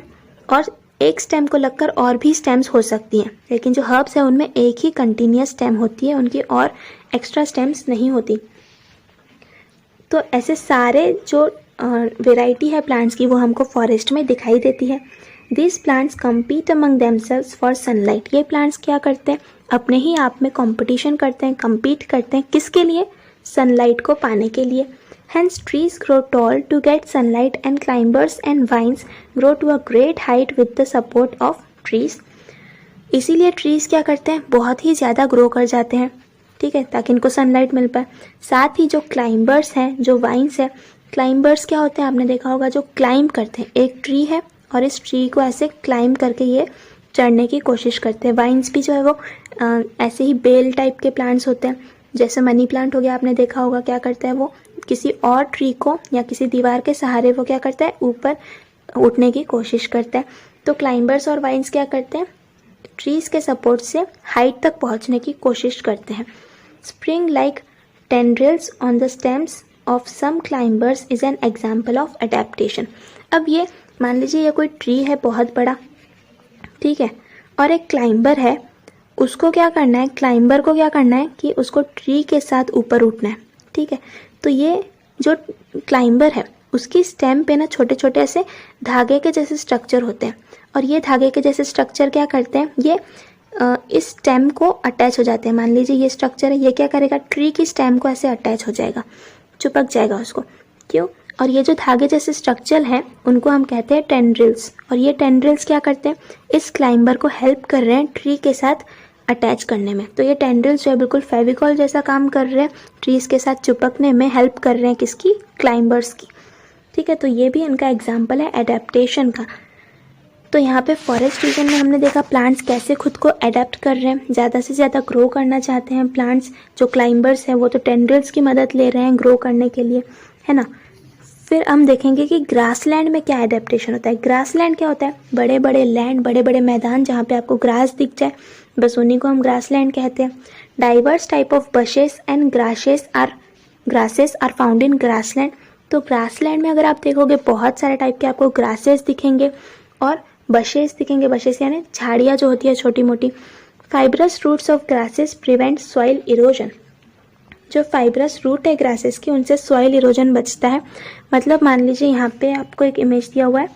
और एक स्टेम को लगकर और भी स्टेम्स हो सकती हैं, लेकिन जो हर्ब्स हैं उनमें एक ही कंटिन्यूस स्टेम होती है, उनकी और एक्स्ट्रा स्टेम्स नहीं होती। तो ऐसे सारे जो वेराइटी है प्लांट्स की वो हमको फॉरेस्ट में दिखाई देती है। These plants compete among themselves for sunlight. ये प्लांट्स क्या करते हैं? अपने ही आप में कंपटीशन करते हैं, compete करते हैं, किसके लिए? सनलाइट को पाने के लिए। Hence trees grow tall to get sunlight and climbers and vines grow to a great height with the support of trees. इसीलिए ट्रीज क्या करते हैं? बहुत ही ज़्यादा ग्रो कर जाते हैं, ठीक है, ताकि इनको सनलाइट मिल पाए। साथ ही जो क्लाइंबर्स हैं, जो वाइन्स है, क्लाइंबर्स क्या होते हैं? आपने देखा होगा जो क्लाइंब करते हैं। एक ट्री है और इस ट्री को ऐसे क्लाइंब करके ये चढ़ने की कोशिश करते हैं। वाइन्स भी जो है वो ऐसे ही बेल टाइप के प्लांट्स होते हैं, जैसे मनी प्लांट हो गया, आपने देखा होगा क्या करता है वो किसी और ट्री को या किसी दीवार के सहारे वो क्या करता है? ऊपर उठने की कोशिश करता है। तो क्लाइंबर्स और वाइन्स क्या करते हैं? ट्रीज के सपोर्ट से हाइट तक पहुंचने की कोशिश करते हैं। Spring like tendrils on the stems of some climbers is an example of adaptation. अब ये मान लीजिए ये कोई ट्री है बहुत बड़ा, ठीक है, और एक क्लाइंबर है, उसको क्या करना है? क्लाइंबर को क्या करना है कि उसको ट्री के साथ ऊपर उठना है, ठीक है। तो ये जो क्लाइंबर है उसकी स्टेम पे ना छोटे छोटे ऐसे धागे के जैसे स्ट्रक्चर होते हैं, और ये धागे के जैसे स्ट्रक्चर क्या करते हैं? ये इस स्टेम को अटैच हो जाते हैं। मान लीजिए ये स्ट्रक्चर है, ये क्या करेगा, ट्री की स्टेम को ऐसे अटैच हो जाएगा, चिपक जाएगा उसको। क्यों? और ये जो धागे जैसे स्ट्रक्चर हैं उनको हम कहते हैं टेंड्रिल्स। और ये टेंड्रिल्स क्या करते हैं, इस क्लाइंबर को हेल्प कर रहे हैं ट्री के साथ अटैच करने में। तो ये टेंड्रिल्स जो है बिल्कुल फेविकॉल जैसा काम कर रहे हैं, ट्रीज के साथ चिपकने में हेल्प कर रहे हैं, किसकी, क्लाइंबर्स की। ठीक है, तो ये भी इनका एग्जाम्पल है एडेप्टेशन का। तो यहाँ पे फॉरेस्ट रीजन में हमने देखा प्लांट्स कैसे खुद को अडेप्ट कर रहे हैं, ज़्यादा से ज़्यादा ग्रो करना चाहते हैं प्लांट्स। जो क्लाइंबर्स हैं वो तो टेंड्रिल्स की मदद ले रहे हैं ग्रो करने के लिए, है ना। फिर हम देखेंगे कि ग्रासलैंड में क्या एडेप्टेशन होता है। ग्रासलैंड क्या होता है, बड़े बड़े लैंड, बड़े बड़े मैदान जहाँ पे आपको ग्रास दिख जाए, बस उन्हीं को हम ग्रासलैंड कहते हैं। Diverse type of bushes and grasses are found in grassland. तो ग्रासलैंड में अगर आप देखोगे बहुत सारे टाइप के आपको ग्रासेस दिखेंगे और बशेस दिखेंगे। बशेस यानी झाड़ियाँ जो होती है छोटी मोटी। Fibrous roots of grasses prevent soil erosion. जो फाइब्रस रूट है ग्रासेस की, उनसे सॉइल इरोजन बचता है। मतलब मान लीजिए यहाँ पे आपको एक इमेज दिया हुआ है,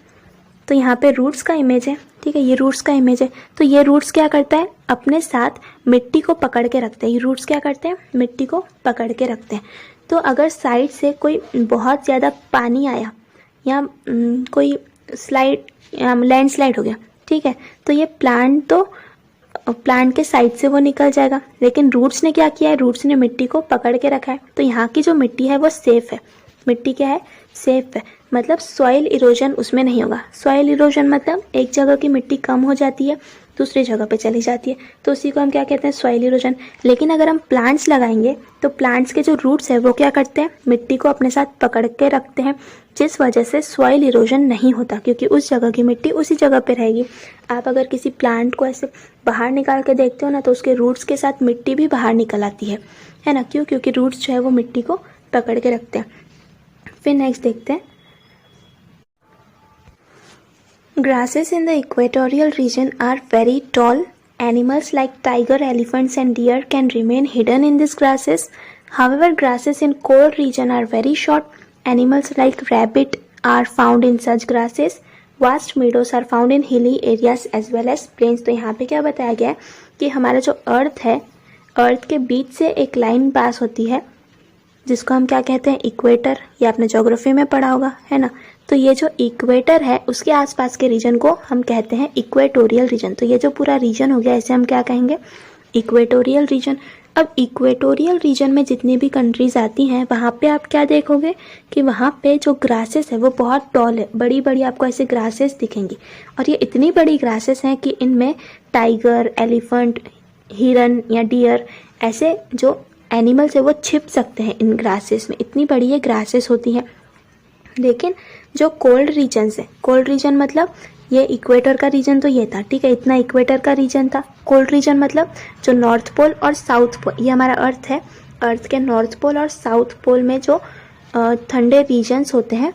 तो यहाँ पे रूट्स का इमेज है, ठीक है, ये रूट्स का इमेज है। तो ये रूट्स क्या करता है, अपने साथ मिट्टी को पकड़ के रखते हैं। ये रूट्स क्या करते हैं, मिट्टी को पकड़ के रखते हैं। तो अगर साइड से कोई बहुत ज़्यादा पानी आया या कोई लैंडस्लाइड हो गया, ठीक है, तो ये प्लांट के साइड से वो निकल जाएगा। लेकिन रूट्स ने क्या किया है, रूट्स ने मिट्टी को पकड़ के रखा है। तो यहाँ की जो मिट्टी है वो सेफ है। मिट्टी क्या है, सेफ है। मतलब सॉइल इरोजन उसमें नहीं होगा। सॉइल इरोजन मतलब एक जगह की मिट्टी कम हो जाती है, दूसरी जगह पे चली जाती है, तो उसी को हम क्या कहते हैं, सॉइल इरोजन। लेकिन अगर हम प्लांट्स लगाएंगे तो प्लांट्स के जो रूट्स है वो क्या करते हैं, मिट्टी को अपने साथ पकड़ के रखते हैं, जिस वजह से सॉइल इरोजन नहीं होता, क्योंकि उस जगह की मिट्टी उसी जगह पे रहेगी। आप अगर किसी प्लांट को ऐसे बाहर निकाल के देखते हो ना, तो उसके रूट्स के साथ मिट्टी भी बाहर निकल आती है ना। क्यों? क्योंकि रूट्स जो है वो मिट्टी को पकड़ के रखते हैं। फिर नेक्स्ट देखते हैं, grasses in the equatorial region are very tall. Animals like tiger, elephants and deer can remain hidden in these grasses. However, grasses in cold region are very short. Animals like rabbit are found in such grasses. Vast meadows are found in hilly areas as well as plains. तो यहाँ पे क्या बताया गया है कि हमारा जो अर्थ है, अर्थ के बीच से एक लाइन पास होती है जिसको हम क्या कहते हैं, इक्वेटर। ये आपने ज्योग्राफी में पढ़ा होगा, है ना। तो ये जो इक्वेटर है उसके आसपास के रीजन को हम कहते हैं इक्वेटोरियल रीजन। तो ये जो पूरा रीजन हो गया इसे हम क्या कहेंगे, इक्वेटोरियल रीजन। अब इक्वेटोरियल रीजन में जितनी भी कंट्रीज आती हैं वहाँ पे आप क्या देखोगे कि वहाँ पे जो ग्रासेस है वो बहुत टॉल है, बड़ी बड़ी आपको ऐसे ग्रासेस दिखेंगी। और ये इतनी बड़ी ग्रासेस हैं कि इनमें टाइगर, एलिफेंट, हिरन या डियर ऐसे जो एनिमल्स है वो छिप सकते हैं इन ग्रासेस में। इतनी बड़ी ये ग्रासेस होती हैं। लेकिन जो कोल्ड रीजन्स है, कोल्ड रीजन मतलब ये इक्वेटर का रीजन तो ये था, ठीक है, इतना इक्वेटर का रीजन था। कोल्ड रीजन मतलब जो नॉर्थ पोल और साउथ पोल, ये हमारा अर्थ है, अर्थ के नॉर्थ पोल और साउथ पोल में जो ठंडे रीजन्स होते हैं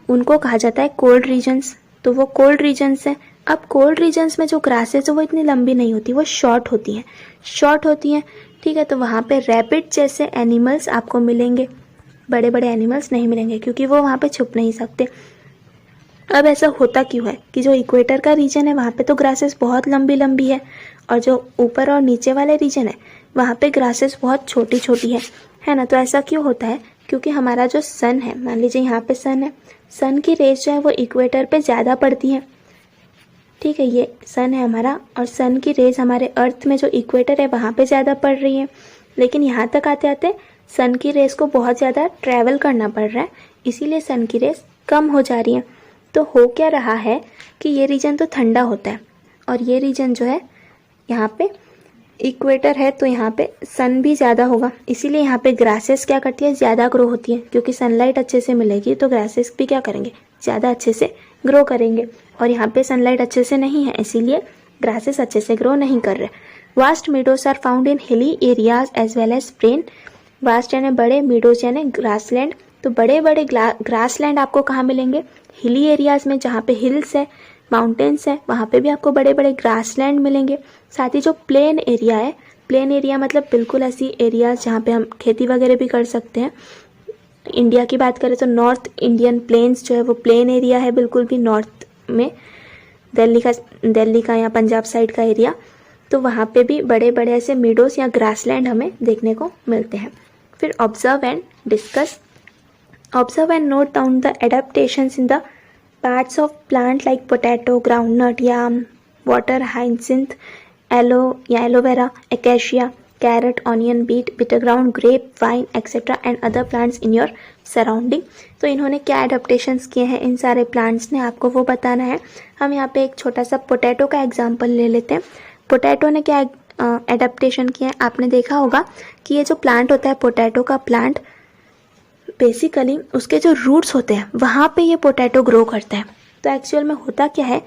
उनको कहा जाता है कोल्ड रीजन्स। तो वो कोल्ड रीजन्स हैं। अब कोल्ड रीजन्स में जो ग्रासेस है वो इतनी लंबी नहीं होती, वो शॉर्ट होती हैं, ठीक है। तो वहाँ पे रैबिट जैसे एनिमल्स आपको मिलेंगे, बड़े बड़े एनिमल्स नहीं मिलेंगे क्योंकि वो वहाँ पे छुप नहीं सकते। अब ऐसा होता क्यों है कि जो इक्वेटर का रीजन है वहाँ पे तो ग्रासेस बहुत लंबी लंबी है, और जो ऊपर और नीचे वाले रीजन है वहाँ पे ग्रासेस बहुत छोटी छोटी है ना। तो ऐसा क्यों होता है, क्योंकि हमारा जो सन है, मान लीजिए यहाँ पे सन है, सन की रेज जो है वो इक्वेटर पे ज़्यादा पड़ती है, ठीक है, ये सन है हमारा, और सन की रेज हमारे अर्थ में जो इक्वेटर है वहाँ पे ज़्यादा पड़ रही है। लेकिन यहाँ तक आते आते सन की रेस को बहुत ज़्यादा ट्रैवल करना पड़ रहा है, इसीलिए सन की रेस कम हो जा रही है। तो हो क्या रहा है कि ये रीजन तो ठंडा होता है और ये रीजन जो है यहाँ पे इक्वेटर है, तो यहाँ पे सन भी ज़्यादा होगा, इसीलिए यहाँ पे ग्रासेस क्या करती है, ज़्यादा ग्रो होती है। क्योंकि सनलाइट अच्छे से मिलेगी तो ग्रासेस भी क्या करेंगे, ज़्यादा अच्छे से ग्रो करेंगे। और यहाँ पे सनलाइट अच्छे से नहीं है, इसीलिए ग्रासेस अच्छे से ग्रो नहीं कर रहे। Vast meadows are found in hilly areas as well as plain. Vast यानी बड़े, मीडोज यानी ग्रासलैंड। तो बड़े बड़े ग्रासलैंड आपको कहाँ मिलेंगे, हिली एरियाज में, जहाँ पे हिल्स है, माउंटेन्स है, वहाँ पे भी आपको बड़े बड़े ग्रासलैंड मिलेंगे। साथ ही जो प्लेन एरिया है, प्लेन एरिया मतलब बिल्कुल ऐसी एरियाज जहाँ पे हम खेती वगैरह भी कर सकते हैं। इंडिया की बात करें तो नॉर्थ इंडियन प्लेन्स जो है वो प्लेन एरिया है, बिल्कुल भी नॉर्थ में दिल्ली का या पंजाब साइड का एरिया। तो वहाँ पे भी बड़े बड़े ऐसे मीडोज या ग्रासलैंड हमें देखने को मिलते हैं। फिर observe and discuss. Observe and note down the adaptations in the parts of plant like potato, groundnut, yam, water hyacinth, aloe vera, acacia, carrot, onion, beet, bitter ground, grape, vine etcetera and other plants in your surrounding. तो इन्होंने क्या एडेप्टेशंस किए हैं इन सारे प्लांट्स ने, आपको वो बताना है। हम यहाँ पे एक छोटा सा पोटैटो का एग्जाम्पल ले लेते हैं। पोटैटो ने क्या एडेप्टेशन किया है, आपने देखा होगा कि ये जो प्लांट होता है पोटैटो का प्लांट, बेसिकली उसके जो रूट्स होते हैं वहाँ पे ये पोटैटो ग्रो करता है। तो एक्चुअल में होता क्या है,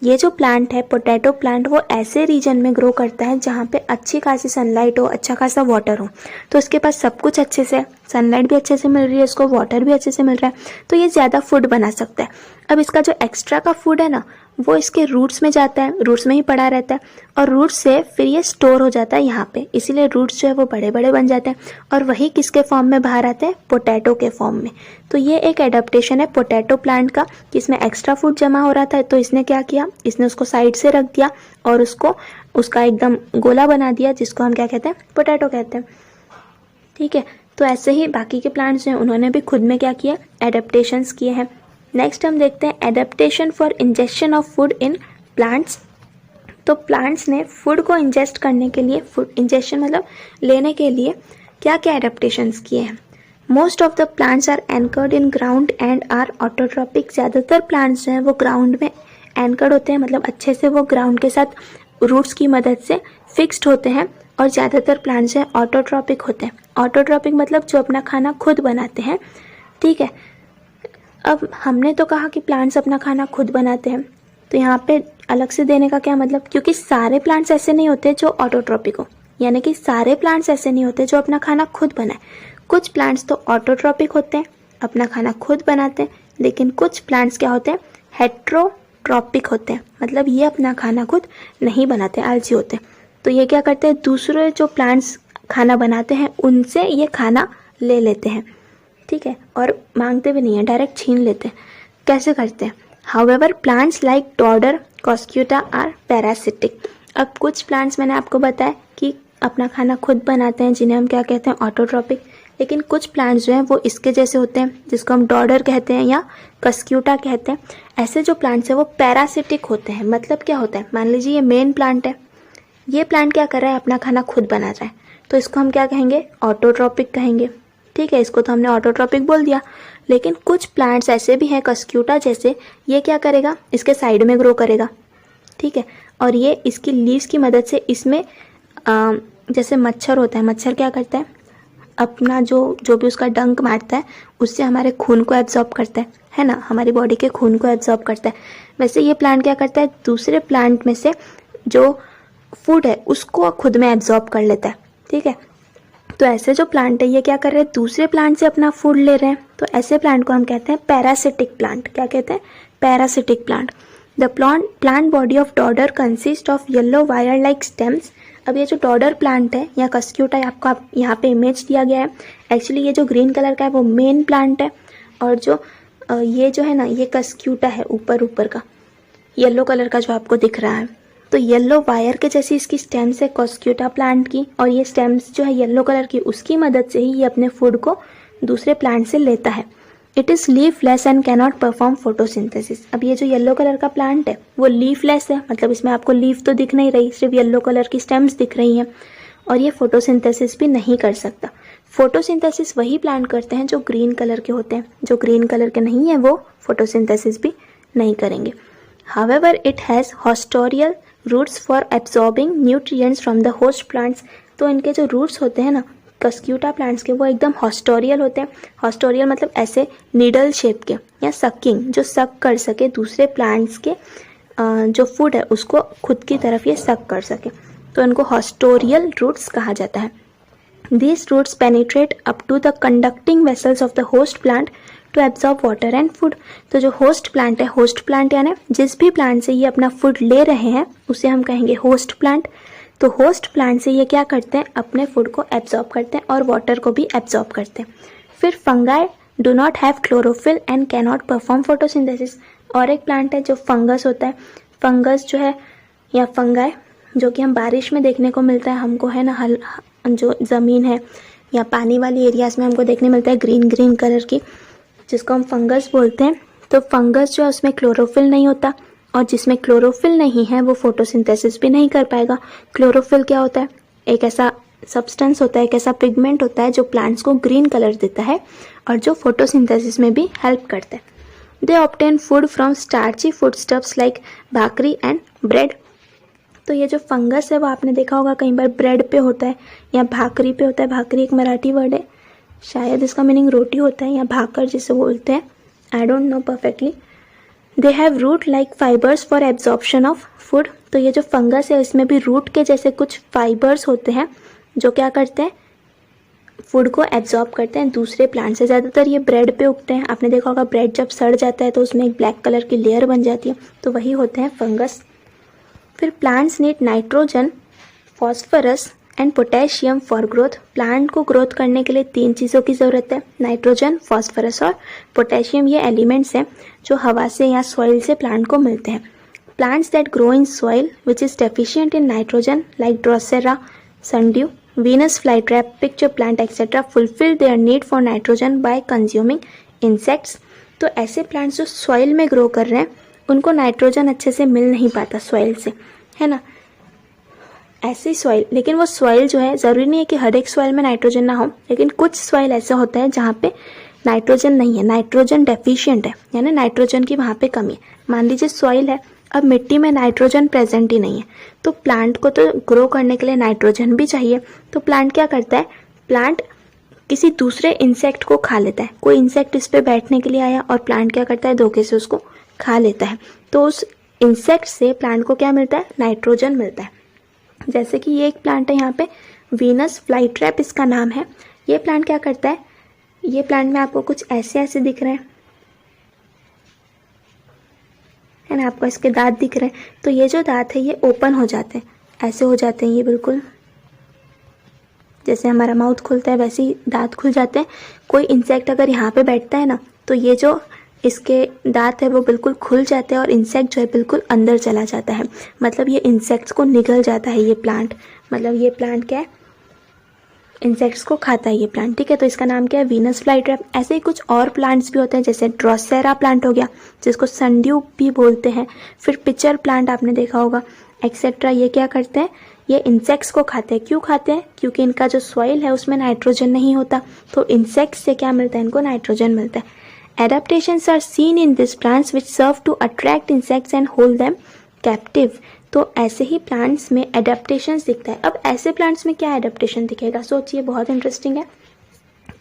ये जो प्लांट है पोटैटो प्लांट, वो ऐसे रीजन में ग्रो करता है जहाँ पे अच्छी खासी सनलाइट हो, अच्छा खासा वाटर हो। तो इसके पास सब कुछ अच्छे से, सनलाइट भी अच्छे से मिल रही है इसको, वाटर भी अच्छे से मिल रहा है, तो ये ज़्यादा फूड बना सकता है। अब इसका जो एक्स्ट्रा का फूड है ना, वो इसके रूट्स में जाता है, रूट्स में ही पड़ा रहता है, और रूट्स से फिर ये स्टोर हो जाता है यहाँ पे, इसीलिए रूट्स जो है वो बड़े बड़े बन जाते हैं, और वही किसके फॉर्म में बाहर आते हैं, पोटैटो के फॉर्म में। तो ये एक एडेप्टेशन है पोटैटो प्लांट का, जिसमें एक्स्ट्रा फूड जमा हो रहा था, तो इसने क्या किया, इसने उसको साइड से रख दिया और उसका एकदम गोला बना दिया, जिसको हम क्या कहते हैं, पोटैटो कहते हैं। ठीक है, तो ऐसे ही बाकी के प्लांट्स हैं, उन्होंने भी खुद में क्या किया, एडेप्टेशंस किए हैं। नेक्स्ट हम देखते हैं adaptation for injection of food in plants. तो प्लांट्स ने फूड को इंजेस्ट करने के लिए, फूड इंजेक्शन मतलब लेने के लिए क्या क्या एडेप्टेशंस किए हैं। Most of the plants are anchored in ground and are autotrophic. ज़्यादातर प्लांट्स जो हैं वो ग्राउंड में एंकर्ड होते हैं, मतलब अच्छे से वो ग्राउंड के साथ रूट्स की मदद से फिक्स्ड होते हैं, और ज़्यादातर प्लांट्स जो है ऑटोट्रॉपिक होते हैं। ऑटोट्रॉपिक मतलब जो अपना खाना खुद बनाते हैं। ठीक है, अब हमने तो कहा कि प्लांट्स अपना खाना खुद बनाते हैं, तो यहाँ पे अलग से देने का क्या मतलब, क्योंकि सारे प्लांट्स ऐसे नहीं होते जो ऑटोट्रॉपिक हो, यानी कि सारे प्लांट्स ऐसे नहीं होते जो अपना खाना खुद बनाए। कुछ प्लांट्स तो ऑटोट्रॉपिक होते हैं, अपना खाना खुद बनाते हैं, लेकिन कुछ प्लांट्स क्या होते हैं, हेट्रोट्रॉपिक होते हैं, मतलब ये अपना खाना खुद नहीं बनाते, आलसी होते हैं। तो ये क्या करते हैं, दूसरे जो प्लांट्स खाना बनाते हैं उनसे ये खाना ले लेते हैं। ठीक है, और मांगते भी नहीं है, डायरेक्ट छीन लेते हैं। कैसे करते हैं, however plants like dodder, Cuscuta are parasitic. अब कुछ प्लांट्स मैंने आपको बताया कि अपना खाना खुद बनाते हैं, जिन्हें हम क्या कहते हैं, ऑटोट्रॉपिक। लेकिन कुछ प्लांट्स जो हैं वो इसके जैसे होते हैं, जिसको हम डॉडर कहते हैं या कस्क्यूटा कहते हैं। ऐसे जो प्लांट्स हैं वो पैरासिटिक होते हैं। मतलब क्या होता है, मान लीजिए ये मेन प्लांट है, ये प्लांट क्या कर रहा है, अपना खाना खुद बना रहा है, तो इसको हम क्या कहेंगे, ऑटोट्रॉपिक कहेंगे। ठीक है, इसको तो हमने ऑटोट्रॉपिक बोल दिया। लेकिन कुछ प्लांट्स ऐसे भी हैं, कस्क्यूटा जैसे, ये क्या करेगा, इसके साइड में ग्रो करेगा। ठीक है, और ये इसकी लीव्स की मदद से इसमें जैसे मच्छर होता है, मच्छर क्या करता है, अपना जो भी उसका डंक मारता है उससे हमारे खून को एब्जॉर्ब करता है ना, हमारी बॉडी के खून को एब्जॉर्ब करता है। वैसे ये प्लांट क्या करता है, दूसरे प्लांट में से जो फूड है उसको खुद में एब्जॉर्ब कर लेता है। ठीक है, तो ऐसे जो प्लांट है ये क्या कर रहे हैं, दूसरे प्लांट से अपना फूड ले रहे हैं, तो ऐसे प्लांट को हम कहते हैं पैरासिटिक प्लांट। क्या कहते हैं, parasitic plant. The plant body of डॉडर consist of yellow wire like stems. अब ये जो डॉडर प्लांट है या कस्क्यूटा, आपको यहाँ पे इमेज दिया गया है। एक्चुअली ये जो ग्रीन कलर का है वो मेन प्लांट है, और जो ये जो है ना, ये कस्क्यूटा है ऊपर का, येलो कलर का जो आपको दिख रहा है। तो येलो वायर के जैसी इसकी स्टेम्स है कॉस्क्यूटा प्लांट की, और ये स्टेम्स जो है येलो कलर की, उसकी मदद से ही ये अपने फूड को दूसरे प्लांट से लेता है। It is leafless and cannot perform photosynthesis. अब ये जो येलो कलर का प्लांट है वो लीफलेस है, मतलब इसमें आपको लीफ तो दिख नहीं रही, सिर्फ येलो कलर की स्टेम्स दिख रही हैं, और ये फोटोसिंथेसिस भी नहीं कर सकता। फोटोसिंथेसिस वही प्लांट करते हैं जो ग्रीन कलर के होते हैं, जो ग्रीन कलर के नहीं है वो फोटोसिंथेसिस भी नहीं करेंगे। However it has haustorial roots for absorbing nutrients from the host plants. तो इनके जो रूट्स होते हैं ना कस्क्यूटा प्लांट्स के, वो एकदम हॉस्टोरियल होते हैं। हॉस्टोरियल मतलब ऐसे नीडल शेप के, या सकिंग, जो सक कर सके दूसरे प्लांट्स के जो फूड है उसको खुद की तरफ ये सक कर सके, तो इनको हॉस्टोरियल रूट्स कहा जाता है। These roots penetrate up to the conducting vessels of the host plant to absorb water and food. तो जो होस्ट प्लांट है, होस्ट प्लांट यानी जिस भी प्लांट से ये अपना फूड ले रहे हैं उसे हम कहेंगे होस्ट प्लांट। तो होस्ट प्लांट से ये क्या करते हैं, अपने फूड को एब्जॉर्ब करते हैं और वाटर को भी एब्जॉर्ब करते हैं। फिर fungi do not have chlorophyll and can not perform photosynthesis. और एक प्लांट है जो फंगस होता है। फंगस जो है या फंगाई जो कि हम बारिश में देखने को मिलता है हमको, है ना, जो ज़मीन है या पानी वाली एरियाज़ में हमको देखने मिलता है ग्रीन ग्रीन कलर की, जिसको हम फंगस बोलते हैं। तो फंगस जो है उसमें क्लोरोफिल नहीं होता, और जिसमें क्लोरोफिल नहीं है वो फोटोसिंथेसिस भी नहीं कर पाएगा। क्लोरोफिल क्या होता है? एक ऐसा सब्सटेंस होता है, एक ऐसा पिगमेंट होता है जो प्लांट्स को ग्रीन कलर देता है और जो फोटोसिंथेसिस में भी हेल्प करता है। They obtain food from starchy foodstuffs like bhakri and bread. तो ये जो फंगस है वो आपने देखा होगा कई बार ब्रेड पे होता है या भाकरी पे होता है। भाकरी एक मराठी वर्ड है, शायद इसका मीनिंग रोटी होता है या भाकर जिसे बोलते हैं, I don't know perfectly. They have root like fibres for absorption of food. तो ये जो फंगस है इसमें भी रूट के जैसे कुछ फाइबर्स होते हैं जो क्या करते हैं, फूड को एब्जॉर्ब करते हैं दूसरे प्लांट से। ज़्यादातर ये ब्रेड पे उगते हैं। आपने देखा होगा ब्रेड जब सड़ जाता है तो उसमें एक ब्लैक कलर की लेयर बन जाती है, तो वही होते हैं फंगस। फिर plants need nitrogen, phosphorus and potassium for growth. Plant को ग्रोथ करने के लिए 3 चीज़ों की ज़रूरत है, नाइट्रोजन, फॉस्फोरस और पोटेशियम। ये एलिमेंट्स हैं जो हवा से या सॉइल से प्लांट को मिलते हैं। Plants that grow in soil which is deficient in nitrogen like Drosera, sundew, Venus flytrap, pitcher plant etcetera fulfil their need for nitrogen bye consuming insects. तो ऐसे प्लांट्स जो सॉइल में ग्रो कर रहे हैं उनको नाइट्रोजन अच्छे से मिल नहीं पाता सॉइल से, है ना, ऐसी सॉइल। लेकिन वो सॉइल जो है, ज़रूरी नहीं है कि हर एक सॉइल में नाइट्रोजन ना हो, लेकिन कुछ सॉइल ऐसे होता है जहाँ पे नाइट्रोजन नहीं है, नाइट्रोजन डेफिशिएंट है, यानी नाइट्रोजन की वहाँ पे कमी है। मान लीजिए सॉइल है, अब मिट्टी में नाइट्रोजन प्रेजेंट ही नहीं है, तो प्लांट को तो ग्रो करने के लिए नाइट्रोजन भी चाहिए। तो प्लांट क्या करता है, प्लांट किसी दूसरे इंसेक्ट को खा लेता है। कोई इंसेक्ट इस पे बैठने के लिए आया और प्लांट क्या करता है, धोखे से उसको खा लेता है। तो उस इंसेक्ट से प्लांट को क्या मिलता है, नाइट्रोजन मिलता है। जैसे कि ये एक प्लांट है यहाँ पे, वीनस फ्लाईट्रैप इसका नाम है। ये प्लांट क्या करता है, ये प्लांट में आपको कुछ ऐसे ऐसे दिख रहे हैं, है ना, आपको इसके दांत दिख रहे हैं। तो ये जो दांत है ये ओपन हो जाते हैं, ऐसे हो जाते हैं, ये बिल्कुल जैसे हमारा माउथ खुलता है वैसे ही दांत खुल जाते हैं। कोई इंसेक्ट अगर यहाँ पे बैठता है ना, तो ये जो इसके दांत है वो बिल्कुल खुल जाते हैं और इंसेक्ट जो है बिल्कुल अंदर चला जाता है, मतलब ये इंसेक्ट्स को निगल जाता है ये प्लांट। मतलब ये प्लांट क्या है, इंसेक्ट्स को खाता है ये प्लांट, ठीक है। तो इसका नाम क्या है, वीनस फ्लाईट्रैप। ऐसे ही कुछ और प्लांट्स भी होते हैं, जैसे ड्रोसेरा प्लांट हो गया जिसको सनड्यू भी बोलते हैं। फिर पिचर प्लांट आपने देखा होगा एक्सेट्रा। ये क्या करते हैं, ये इंसेक्ट्स को खाते हैं। क्यों खाते हैं, क्योंकि इनका जो सॉइल है उसमें नाइट्रोजन नहीं होता, तो इंसेक्ट्स से क्या मिलता है, इनको नाइट्रोजन मिलता है। Adaptations are seen in these plants which serve to attract insects and hold them captive। तो ऐसे ही प्लांट्स में एडेप्टेशंस दिखता है। अब ऐसे प्लांट्स में क्या एडेप्टेशन दिखेगा, सोचिए, बहुत इंटरेस्टिंग है।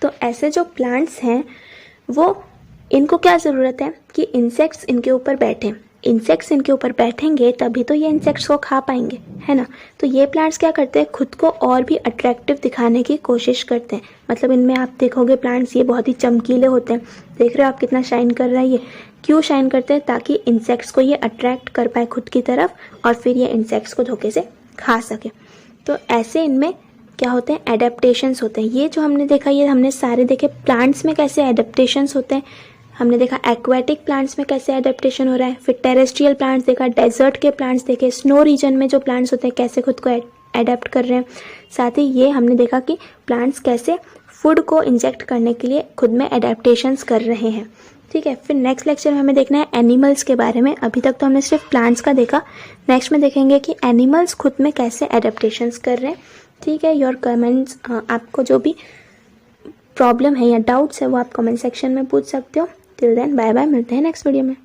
तो ऐसे जो प्लांट्स हैं वो, इनको क्या ज़रूरत है कि इंसेक्ट्स इनके ऊपर बैठें। इंसेक्ट्स इनके ऊपर बैठेंगे तभी तो ये इंसेक्ट्स को खा पाएंगे, है ना। तो ये प्लांट्स क्या करते हैं, खुद को और भी अट्रैक्टिव दिखाने की कोशिश करते हैं। मतलब इनमें आप देखोगे प्लांट्स ये बहुत ही चमकीले होते हैं। देख रहे हो आप कितना शाइन कर रहा है, ये क्यों शाइन करते हैं, ताकि इंसेक्ट्स को ये अट्रैक्ट कर पाए खुद की तरफ और फिर ये इंसेक्ट्स को धोखे से खा सके। तो ऐसे इनमें क्या होते हैं, एडेप्टेशंस होते हैं। ये जो हमने देखा, ये हमने सारे देखे प्लांट्स में कैसे एडेप्टेशंस होते हैं। हमने देखा एक्वाटिक प्लांट्स में कैसे एडेप्टेशन हो रहा है, फिर टेरेस्ट्रियल प्लांट्स देखा, डेजर्ट के प्लांट्स देखे, स्नो रीजन में जो प्लांट्स होते हैं कैसे खुद को एडेप्ट कर रहे हैं। साथ ही ये हमने देखा कि प्लांट्स कैसे फूड को इंजेक्ट करने के लिए खुद में एडेप्टेशंस कर रहे हैं, ठीक है। फिर नेक्स्ट लेक्चर में हमें देखना है एनिमल्स के बारे में। अभी तक तो हमने सिर्फ प्लांट्स का देखा, नेक्स्ट में देखेंगे कि एनिमल्स खुद में कैसे एडेप्टेशंस कर रहे हैं, ठीक है। योर कमेंट्स, आपको जो भी प्रॉब्लम है या डाउट्स है वो आप कमेंट सेक्शन में पूछ सकते हो। टिल देन बाय बाय, मिलते हैं नेक्स्ट वीडियो में।